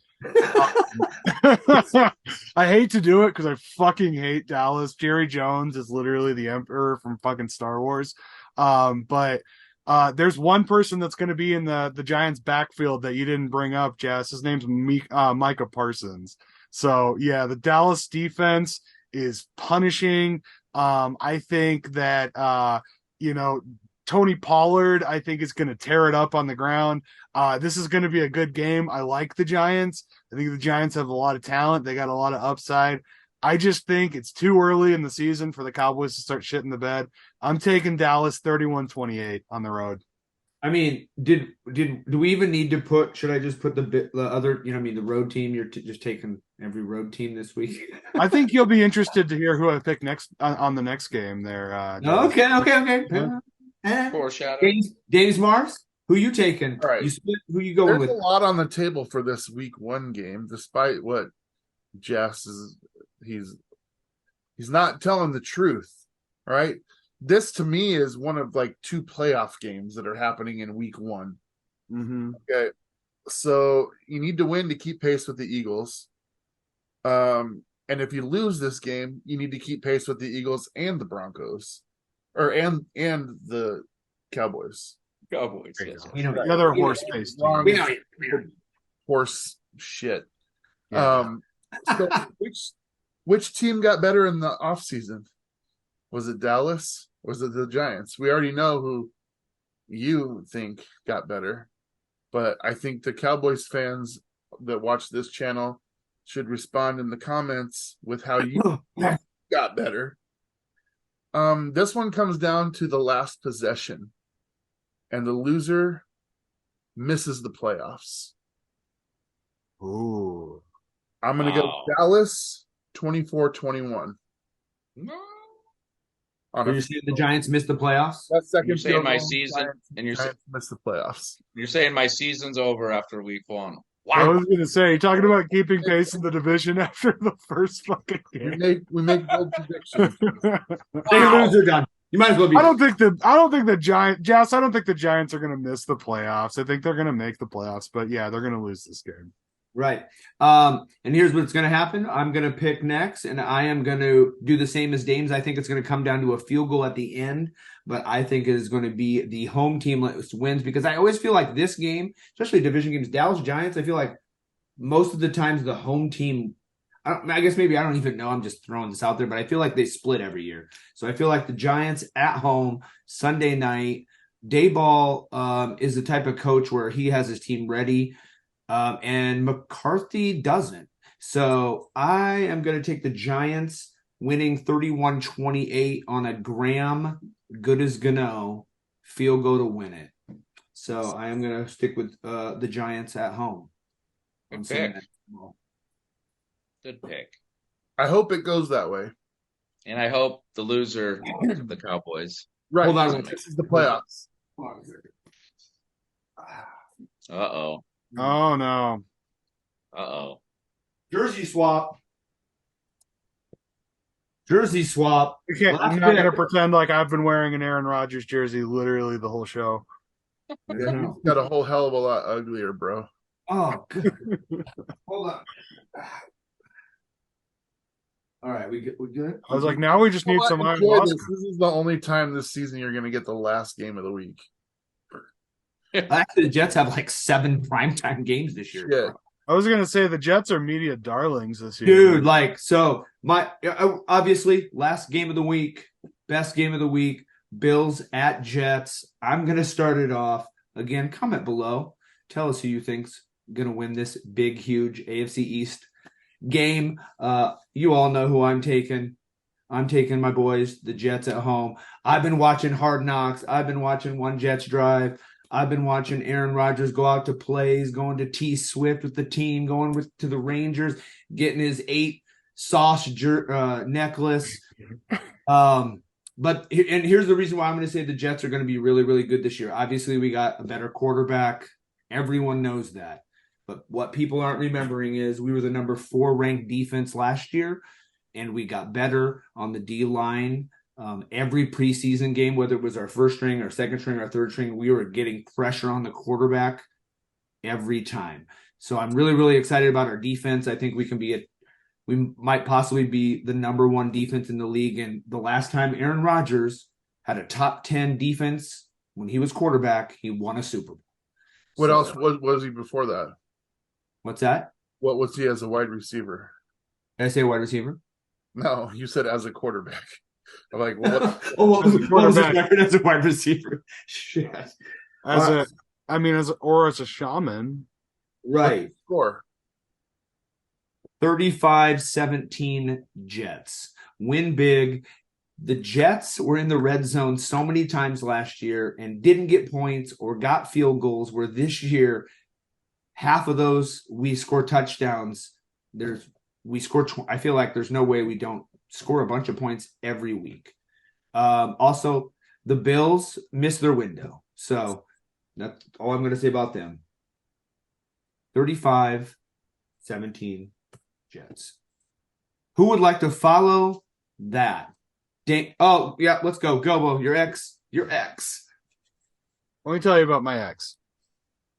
D: I hate to do it because I fucking hate Dallas. Jerry Jones is literally the emperor from fucking Star Wars. But there's one person that's going to be in the Giants backfield that you didn't bring up, Jess. His name's Micah Parsons. So yeah, the Dallas defense is punishing. I think that Tony Pollard, I think, is going to tear it up on the ground. This is going to be a good game. I like the Giants. I think the Giants have a lot of talent. They got a lot of upside. I just think it's too early in the season for the Cowboys to start shitting the bed. I'm taking Dallas 31-28 on the road.
A: I mean, do we even need to put? Should I just put the other? The road team. You're just taking every road team this week.
D: I think you'll be interested to hear who I pick next on the next game. There.
A: Okay. Dames Mars, who you taking?
B: All right.
A: You split. Who you going with?
B: There's a lot on the table for this week 1 game, despite what Jess is. He's not telling the truth. All right. This to me is one of like 2 playoff games that are happening in week 1.
D: Mm-hmm.
B: Okay. So you need to win to keep pace with the Eagles. And if you lose this game, you need to keep pace with the Eagles and the Broncos. And the Cowboys.
C: Cowboys.
D: Yes. The other horse face.
B: Horse shit.
D: Yeah.
B: So which team got better in the offseason? Was it Dallas? Was it the Giants? We already know who you think got better, but I think the Cowboys fans that watch this channel should respond in the comments with how you got better. This one comes down to the last possession, and the loser misses the playoffs.
D: Ooh.
B: I'm going to go Dallas 24-21.
A: You're saying the Giants missed the playoffs?
B: That's second.
C: You're saying my season, and you're saying
B: missed the playoffs.
C: You're saying my season's over after week 1.
D: Wow. I
C: Wow.
D: was going to say, you're talking about keeping pace in the division after the first fucking game.
B: We make bold predictions.
A: They lose, they're done. You might as well be.
D: I don't think the Giants are going to miss the playoffs. I think they're going to make the playoffs, but yeah, they're going to lose this game.
A: Right. And here's what's going to happen. I'm going to pick next, and I am going to do the same as Dames. I think it's going to come down to a field goal at the end, but I think it is going to be the home team that wins, because I always feel like this game, especially division games, Dallas Giants, I feel like most of the times the home team, I guess maybe I don't even know, I'm just throwing this out there, but I feel like they split every year. So I feel like the Giants at home, Sunday night, Dayball is the type of coach where he has his team ready. And McCarthy doesn't. So I am going to take the Giants winning 31-28 on a Graham good as Gano field goal to win it. So I am going to stick with the Giants at home.
C: Good pick. Good pick.
B: I hope it goes that way.
C: And I hope the loser of the Cowboys.
B: Right.
A: Hold on.
B: This is the playoffs.
C: Uh-oh.
D: Oh no.
C: Uh-oh.
A: Jersey swap. Jersey swap.
D: I'm not going to pretend like I've been wearing an Aaron Rodgers jersey literally the whole show.
B: Yeah, he's got a whole hell of a lot uglier, bro.
A: Oh, good. Hold on. All right, we good?
D: I was like, now we just need some
B: Enjoy this. This is the only time this season you're going to get the last game of the week.
A: Actually, the Jets have like 7 primetime games this year.
B: Yeah.
D: I was going to say the Jets are media darlings this year.
A: Dude, like, so my obviously last game of the week, best game of the week, Bills at Jets. I'm going to start it off. Again, comment below. Tell us who you think's going to win this big, huge AFC East game. You all know who I'm taking. I'm taking my boys, the Jets at home. I've been watching Hard Knocks. I've been watching One Jets Drive. I've been watching Aaron Rodgers go out to plays, going to T Swift with the team, going to the Rangers, getting his 8 sauce necklace. But here's the reason why I'm going to say the Jets are going to be really, really good this year. Obviously, we got a better quarterback. Everyone knows that. But what people aren't remembering is we were the number 4 ranked defense last year, and we got better on the D line. Every preseason game, whether it was our first string, our second string, our third string, we were getting pressure on the quarterback every time. So I'm really, really excited about our defense. I think we might possibly be the number 1 defense in the league. And the last time Aaron Rodgers had a top 10 defense when he was quarterback, he won a Super Bowl.
B: What else was he before that?
A: What's that?
B: What was he as a wide receiver?
A: Did I say wide receiver?
B: No, you said as a quarterback. I'm like, well,
A: what was his record as a wide receiver? Shit.
D: As a shaman.
A: Right.
B: Score.
A: 35-17 Jets. Win big. The Jets were in the red zone so many times last year and didn't get points or got field goals, where this year, half of those we score touchdowns. I feel like there's no way we don't score a bunch of points every week. Also, the Bills missed their window. So that's all I'm going to say about them. 35-17 Jets. Who would like to follow that? Oh, yeah, let's go. Gobo, your ex.
D: Let me tell you about my ex.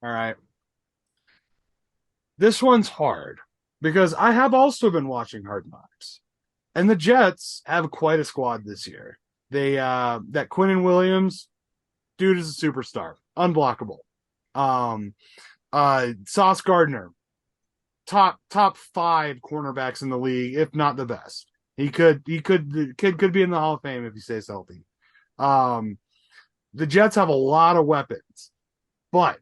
D: All right. This one's hard because I have also been watching Hard Knocks. And the Jets have quite a squad this year. They that Quinnen Williams, dude is a superstar, unblockable. Sauce Gardner, top 5 cornerbacks in the league, if not the best. The kid could be in the Hall of Fame if he stays healthy. The Jets have a lot of weapons, but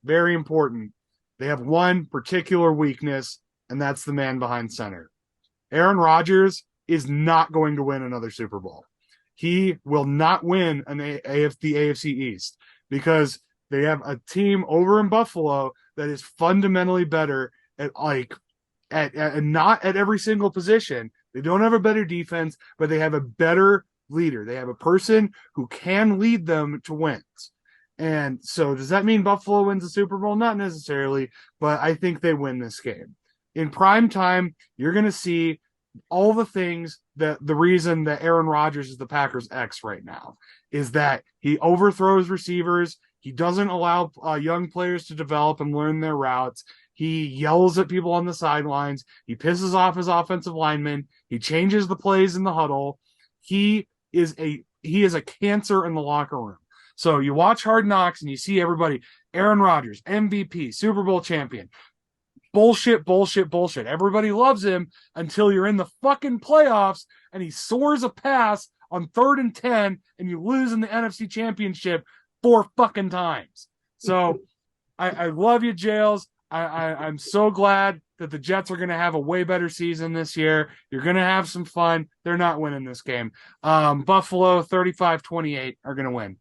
D: very important, they have one particular weakness, and that's the man behind center. Aaron Rodgers is not going to win another Super Bowl. He will not win the AFC East because they have a team over in Buffalo that is fundamentally better at not at every single position. They don't have a better defense, but they have a better leader. They have a person who can lead them to wins. And so does that mean Buffalo wins the Super Bowl? Not necessarily, but I think they win this game. In prime time, you're going to see all the things that the reason that Aaron Rodgers is the Packers' ex right now is that he overthrows receivers. He doesn't allow young players to develop and learn their routes. He yells at people on the sidelines. He pisses off his offensive linemen. He changes the plays in the huddle. He is a cancer in the locker room. So you watch Hard Knocks and you see everybody, Aaron Rodgers, MVP, Super Bowl champion. Bullshit. Everybody loves him until you're in the fucking playoffs and he soars a pass on 3rd and 10 and you lose in the NFC Championship 4 fucking times. So I love you, Jails. I'm so glad that the Jets are going to have a way better season this year. You're going to have some fun. They're not winning this game. Buffalo 35-28 are going to win.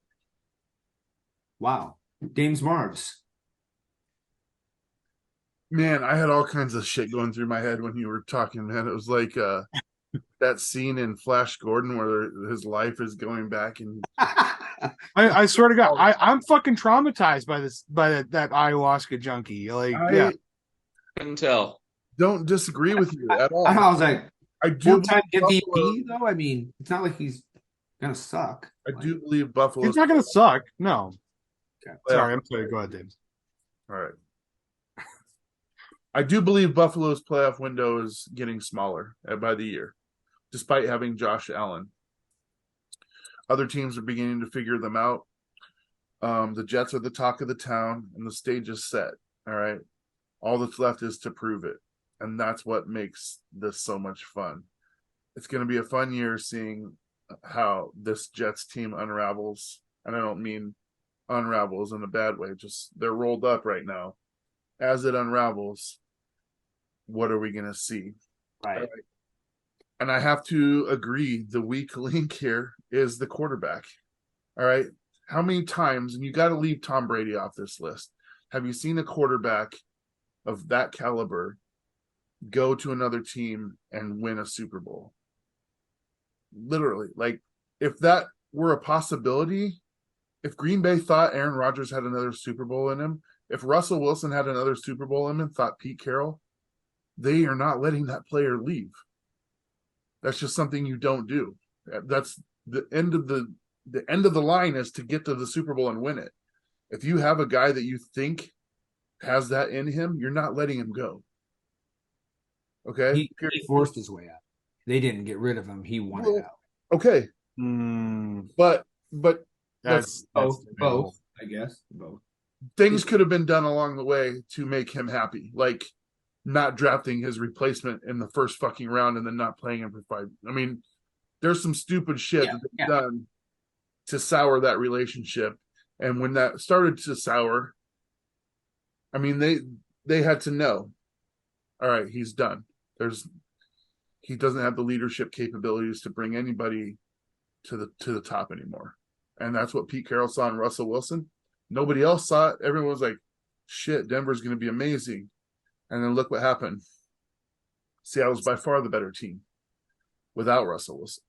A: Wow. Dames Marvs.
B: Man, I had all kinds of shit going through my head when you were talking, man. It was like that scene in Flash Gordon where his life is going back and
D: I swear to God, I'm fucking traumatized by that ayahuasca junkie. Like, yeah,
C: Couldn't tell.
B: don't disagree with you at all.
A: I was like,
B: I do
A: four-time
B: believe
A: MVP though. I mean, it's not like he's gonna suck.
B: I do believe Buffalo.
D: it's not gonna suck. No,
A: Okay.
D: sorry, I'm sorry. Go ahead, Dave.
B: All right. I do believe Buffalo's playoff window is getting smaller by the year, despite having Josh Allen. Other teams are beginning to figure them out. The Jets are the talk of the town, and the stage is set. All right. All that's left is to prove it. And that's what makes this so much fun. It's going to be a fun year seeing how this Jets team unravels. And I don't mean unravels in a bad way, just they're rolled up right now. As it unravels, what are we going to see?
A: Right.
B: And I have to agree, the weak link here is the quarterback. All right. How many times, and you got to leave Tom Brady off this list, have you seen a quarterback of that caliber go to another team and win a Super Bowl? Literally, like, if that were a possibility, if Green Bay thought Aaron Rodgers had another Super Bowl in him, if Russell Wilson had another Super Bowl in him, thought Pete Carroll, they are not letting that player leave. That's just something you don't do. That's the end of the line, is to get to the Super Bowl and win it. If you have a guy that you think has that in him, you're not letting him go. Okay?
A: He forced his way out. They didn't get rid of him. He wanted out.
B: Okay. But
D: That's
A: both, I guess. Both.
B: Things could have been done along the way to make him happy. Like not drafting his replacement in the first fucking round and then not playing him for 5. I mean, there's some stupid shit that they've done to sour that relationship. And when that started to sour, I mean, they had to know, all right, he's done. He doesn't have the leadership capabilities to bring anybody to the top anymore. And that's what Pete Carroll saw in Russell Wilson. Nobody else saw it. Everyone was like, shit, Denver's going to be amazing. And then look what happened. Seattle's by far the better team without Russell Wilson.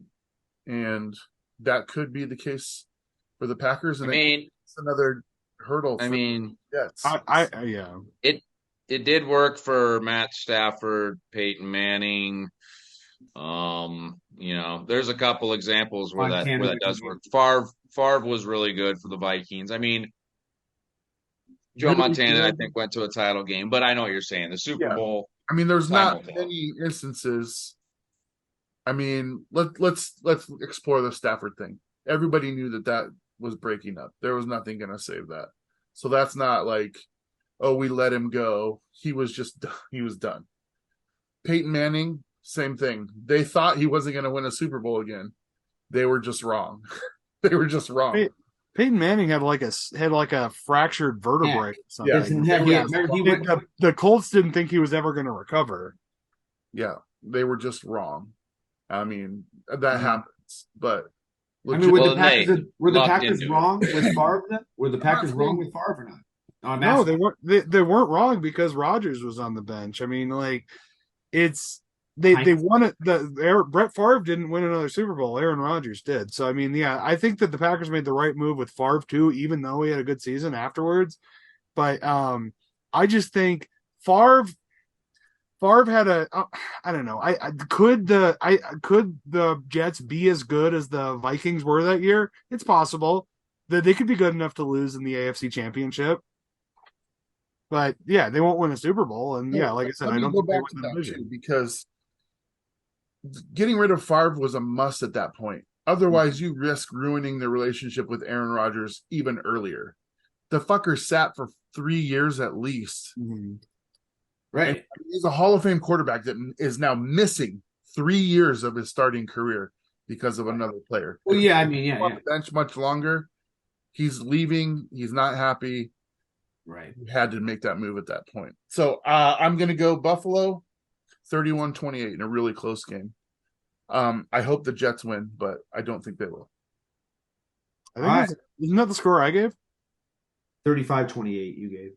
B: And that could be the case for the Packers. And it's another hurdle.
C: Yes.
D: Yeah.
C: It did work for Matt Stafford, Peyton Manning. There's a couple examples where that does work. Favre was really good for the Vikings. I mean, Joe Montana, I think, went to a title game, but I know what you're saying. The Super Bowl.
B: I mean, there's not many instances. I mean, let's explore the Stafford thing. Everybody knew that was breaking up. There was nothing going to save that. So that's not like, oh, we let him go. He was done. Peyton Manning, same thing. They thought he wasn't going to win a Super Bowl again. They were just wrong. They were just wrong.
D: Peyton Manning had like a fractured vertebrae.
B: Yeah.
D: The Colts didn't think he was ever going to recover.
B: Yeah, they were just wrong. I mean, that happens. But
A: I mean, were the Packers wrong with Favre? Were the Packers wrong with Favre or not?
D: No, they weren't. They weren't wrong because Rodgers was on the bench. I mean, like, it's. They won it. Brett Favre didn't win another Super Bowl. Aaron Rodgers did. So I mean, yeah, I think that the Packers made the right move with Favre too, even though he had a good season afterwards. But I just think Favre had I don't know. Could the Jets be as good as the Vikings were that year? It's possible that they could be good enough to lose in the AFC Championship. But yeah, they won't win a Super Bowl. And yeah, like I said, I don't
B: go back to that too, because getting rid of Favre was a must at that point. Otherwise, you risk ruining the relationship with Aaron Rodgers even earlier. The fucker sat for 3 years at least.
A: Mm-hmm. Right.
B: And he's a Hall of Fame quarterback that is now missing 3 years of his starting career because of another player.
A: Well, yeah, I mean, yeah.
B: On the bench much longer. He's leaving. He's not happy.
A: Right.
B: You had to make that move at that point. So I'm going to go Buffalo 31-28 in a really close game. I hope the Jets win, but I don't think they will.
D: I think isn't that the score I gave?
A: 35-28 you gave.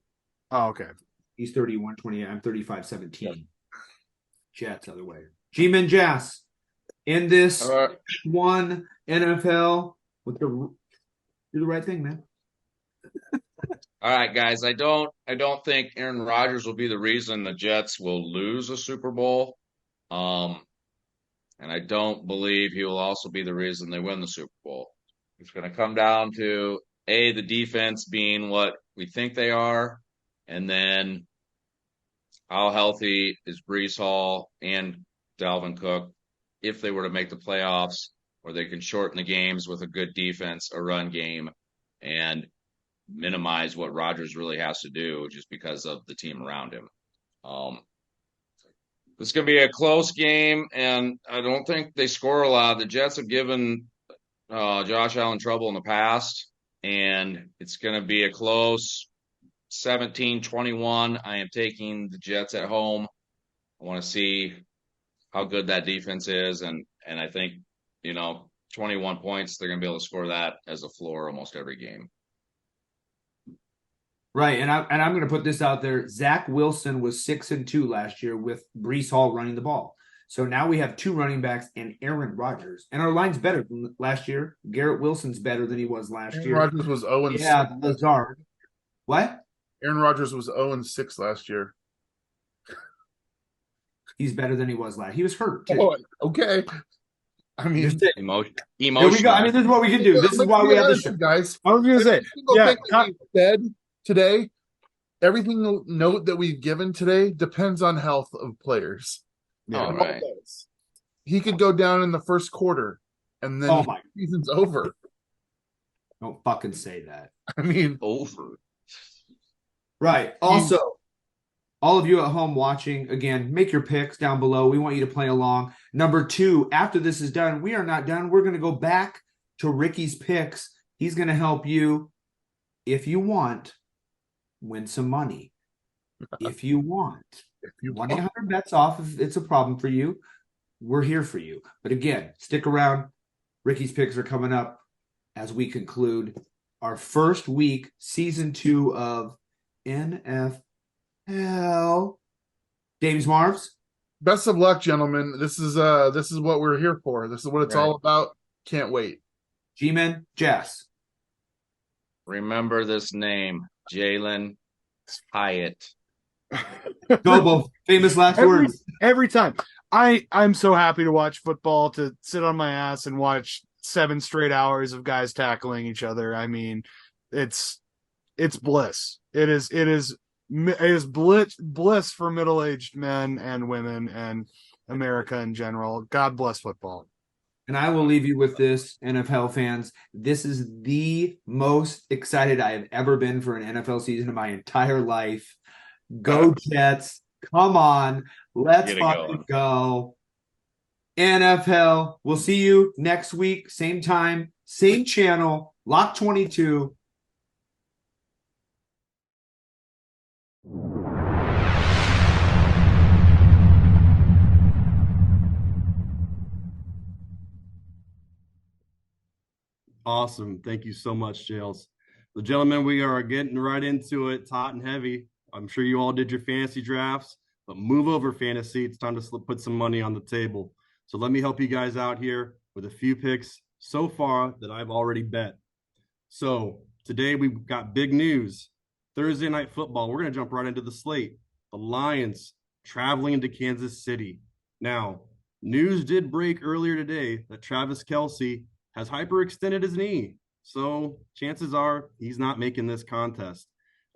D: Oh, okay.
A: He's 31-28. I'm 35-17. Jets other way. G-Men Jazz. in this
C: All right.
A: one NFL with do the right thing, man.
C: All right, guys. I don't think Aaron Rodgers will be the reason the Jets will lose a Super Bowl. And I don't believe he will also be the reason they win the Super Bowl. It's going to come down to the defense being what we think they are, and then how healthy is Brees Hall and Dalvin Cook if they were to make the playoffs, or they can shorten the games with a good defense, a run game, and minimize what Rodgers really has to do just because of the team around him. It's going to be a close game, and I don't think they score a lot. The Jets have given Josh Allen trouble in the past, and it's going to be a close 17-21. I am taking the Jets at home. I want to see how good that defense is, and I think, 21 points, they're going to be able to score that as a floor almost every game.
A: Right, and I'm going to put this out there. Zach Wilson was 6-2 last year with Brees Hall running the ball. So now we have 2 running backs and Aaron Rodgers, and our line's better than last year. Garrett Wilson's better than he was last year.
B: Aaron Rodgers was 0-6.
A: Yeah, Lazard. What?
B: Aaron Rodgers was 0-6 last year.
A: He's better than he was last. He was hurt too.
B: Oh, okay. I mean,
C: Emotional.
A: Here we go. I mean, this is what we can do. This is why we have this show,
B: guys.
D: I was going to say,
B: Every single
D: yeah,
B: thing that we said today, everything note that we've given today depends on health of players.
C: Yeah, all right.
B: He could go down in the first quarter, and then the season's over.
A: Don't fucking say that.
B: I mean,
C: over.
A: Right. Also, all of you at home watching, again, make your picks down below. We want you to play along. Number 2, after this is done, we are not done. We're going to go back to Ricky's picks. He's going to help you, if you want, win some money. If you want. 1-800-BETS off if it's a problem for you. We're here for you. But again, stick around. Ricky's picks are coming up as we conclude our first week, season 2 of NFHell. Davies Marvs.
B: Best of luck, gentlemen. This is what we're here for. This is what it's all about. Can't wait.
A: G-Man, Jess.
C: Remember this name, Jalen Hyatt.
A: Gobo, famous last words.
D: Every time. I'm so happy to watch football, to sit on my ass and watch 7 straight hours of guys tackling each other. I mean, it's bliss. It is bliss for middle-aged men and women and America in general. God bless football.
A: And I will leave you with this, NFL fans. This is the most excited I have ever been for an NFL season in my entire life. Go Jets. Come on. Let's fucking go. NFL. We'll see you next week. Same time, same channel. Lock 22.
E: Awesome. Thank you so much, Jails. The gentlemen, we are getting right into it. It's hot and heavy. I'm sure you all did your fantasy drafts, but move over fantasy. It's time to put some money on the table. So let me help you guys out here with a few picks so far that I've already bet. So today we've got big news. Thursday night football. We're going to jump right into the slate. The Lions traveling into Kansas City. Now, news did break earlier today that Travis Kelce has hyperextended his knee. So chances are he's not making this contest.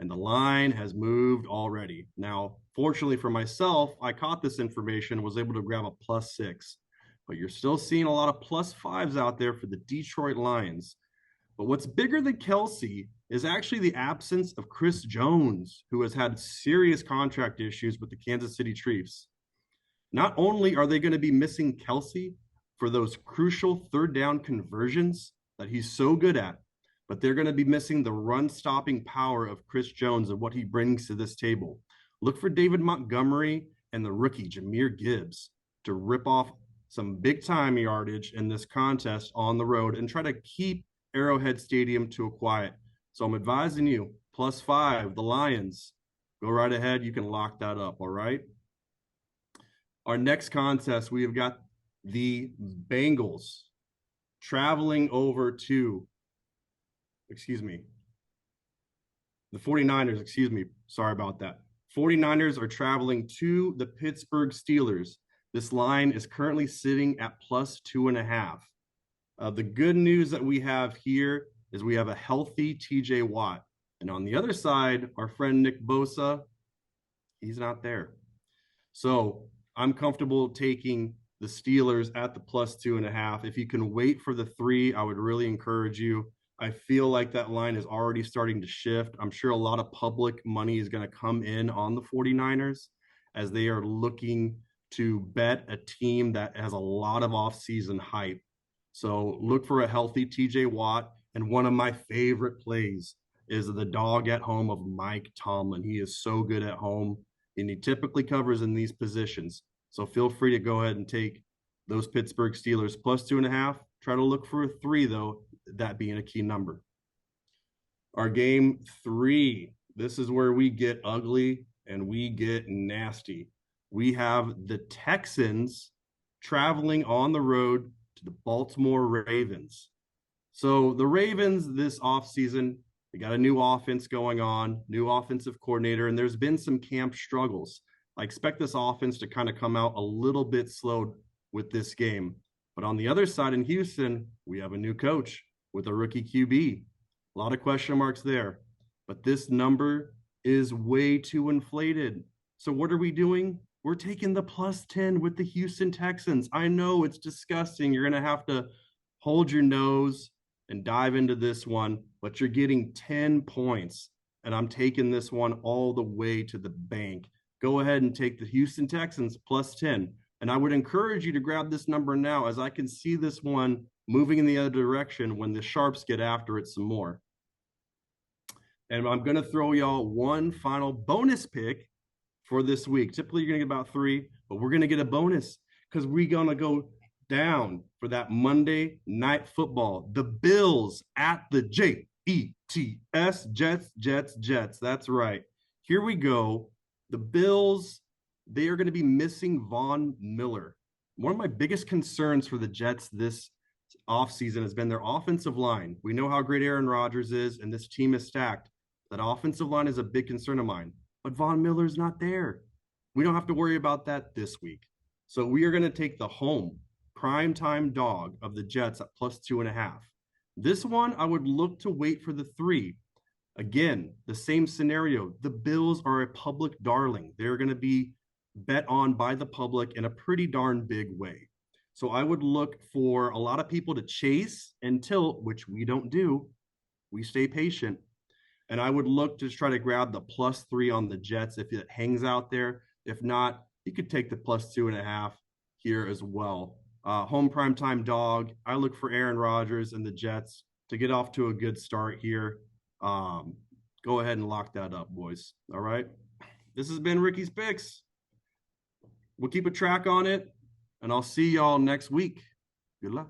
E: And the line has moved already. Now, fortunately for myself, I caught this information and was able to grab a +6. But you're still seeing a lot of +5s out there for the Detroit Lions. But what's bigger than Kelce is actually the absence of Chris Jones, who has had serious contract issues with the Kansas City Chiefs. Not only are they going to be missing Kelce for those crucial third down conversions that he's so good at, but they're going to be missing the run-stopping power of Chris Jones and what he brings to this table. Look for David Montgomery and the rookie Jahmyr Gibbs to rip off some big-time yardage in this contest on the road and try to keep Arrowhead Stadium to a quiet. So I'm advising you, +5, the Lions. Go right ahead. You can lock that up, all right? Our next contest, we have got the Bengals traveling over to, the 49ers, sorry about that. 49ers are traveling to the Pittsburgh Steelers. This line is currently sitting at plus 2.5. The good news that we have here is we have a healthy TJ Watt. And on the other side, our friend Nick Bosa, he's not there. So I'm comfortable taking the Steelers at the plus 2.5. If you can wait for the 3, I would really encourage you. I feel like that line is already starting to shift. I'm sure a lot of public money is going to come in on the 49ers as they are looking to bet a team that has a lot of offseason hype. So look for a healthy TJ Watt. And one of my favorite plays is the dog at home of Mike Tomlin. He is so good at home, and he typically covers in these positions. So feel free to go ahead and take those Pittsburgh Steelers plus 2.5. Try to look for a 3, though, that being a key number. Our game 3, this is where we get ugly and we get nasty. We have the Texans traveling on the road to the Baltimore Ravens. So the Ravens this offseason, they got a new offense going on, new offensive coordinator, and there's been some camp struggles. I expect this offense to kind of come out a little bit slowed with this game. But on the other side in Houston, we have a new coach with a rookie QB. A lot of question marks there. But this number is way too inflated. So what are we doing? We're taking the plus 10 with the Houston Texans. I know it's disgusting. You're going to have to hold your nose and dive into this one, but you're getting 10 points. And I'm taking this one all the way to the bank. Go ahead and take the Houston Texans plus 10. And I would encourage you to grab this number now, as I can see this one moving in the other direction when the Sharps get after it some more. And I'm going to throw y'all one final bonus pick for this week. Typically, you're going to get about 3, but we're going to get a bonus because we're going to go down for that Monday Night Football. The Bills at the Jets, Jets. That's right. Here we go. The Bills, they are going to be missing Von Miller. One of my biggest concerns for the Jets this offseason has been their offensive line. We know how great Aaron Rodgers is, and this team is stacked. That offensive line is a big concern of mine. But Von Miller's not there. We don't have to worry about that this week. So we are going to take the home primetime dog of the Jets at plus 2.5. This one, I would look to wait for the 3. Again, the same scenario. The Bills are a public darling. They're going to be bet on by the public in a pretty darn big way. So I would look for a lot of people to chase until, which we don't do. We stay patient. And I would look to try to grab the plus 3 on the Jets if it hangs out there. If not, you could take the plus 2.5 here as well. Home primetime dog. I look for Aaron Rodgers and the Jets to get off to a good start here. Go ahead and lock that up, boys. All right. This has been Ricky's Picks. We'll keep a track on it, and I'll see y'all next week. Good luck.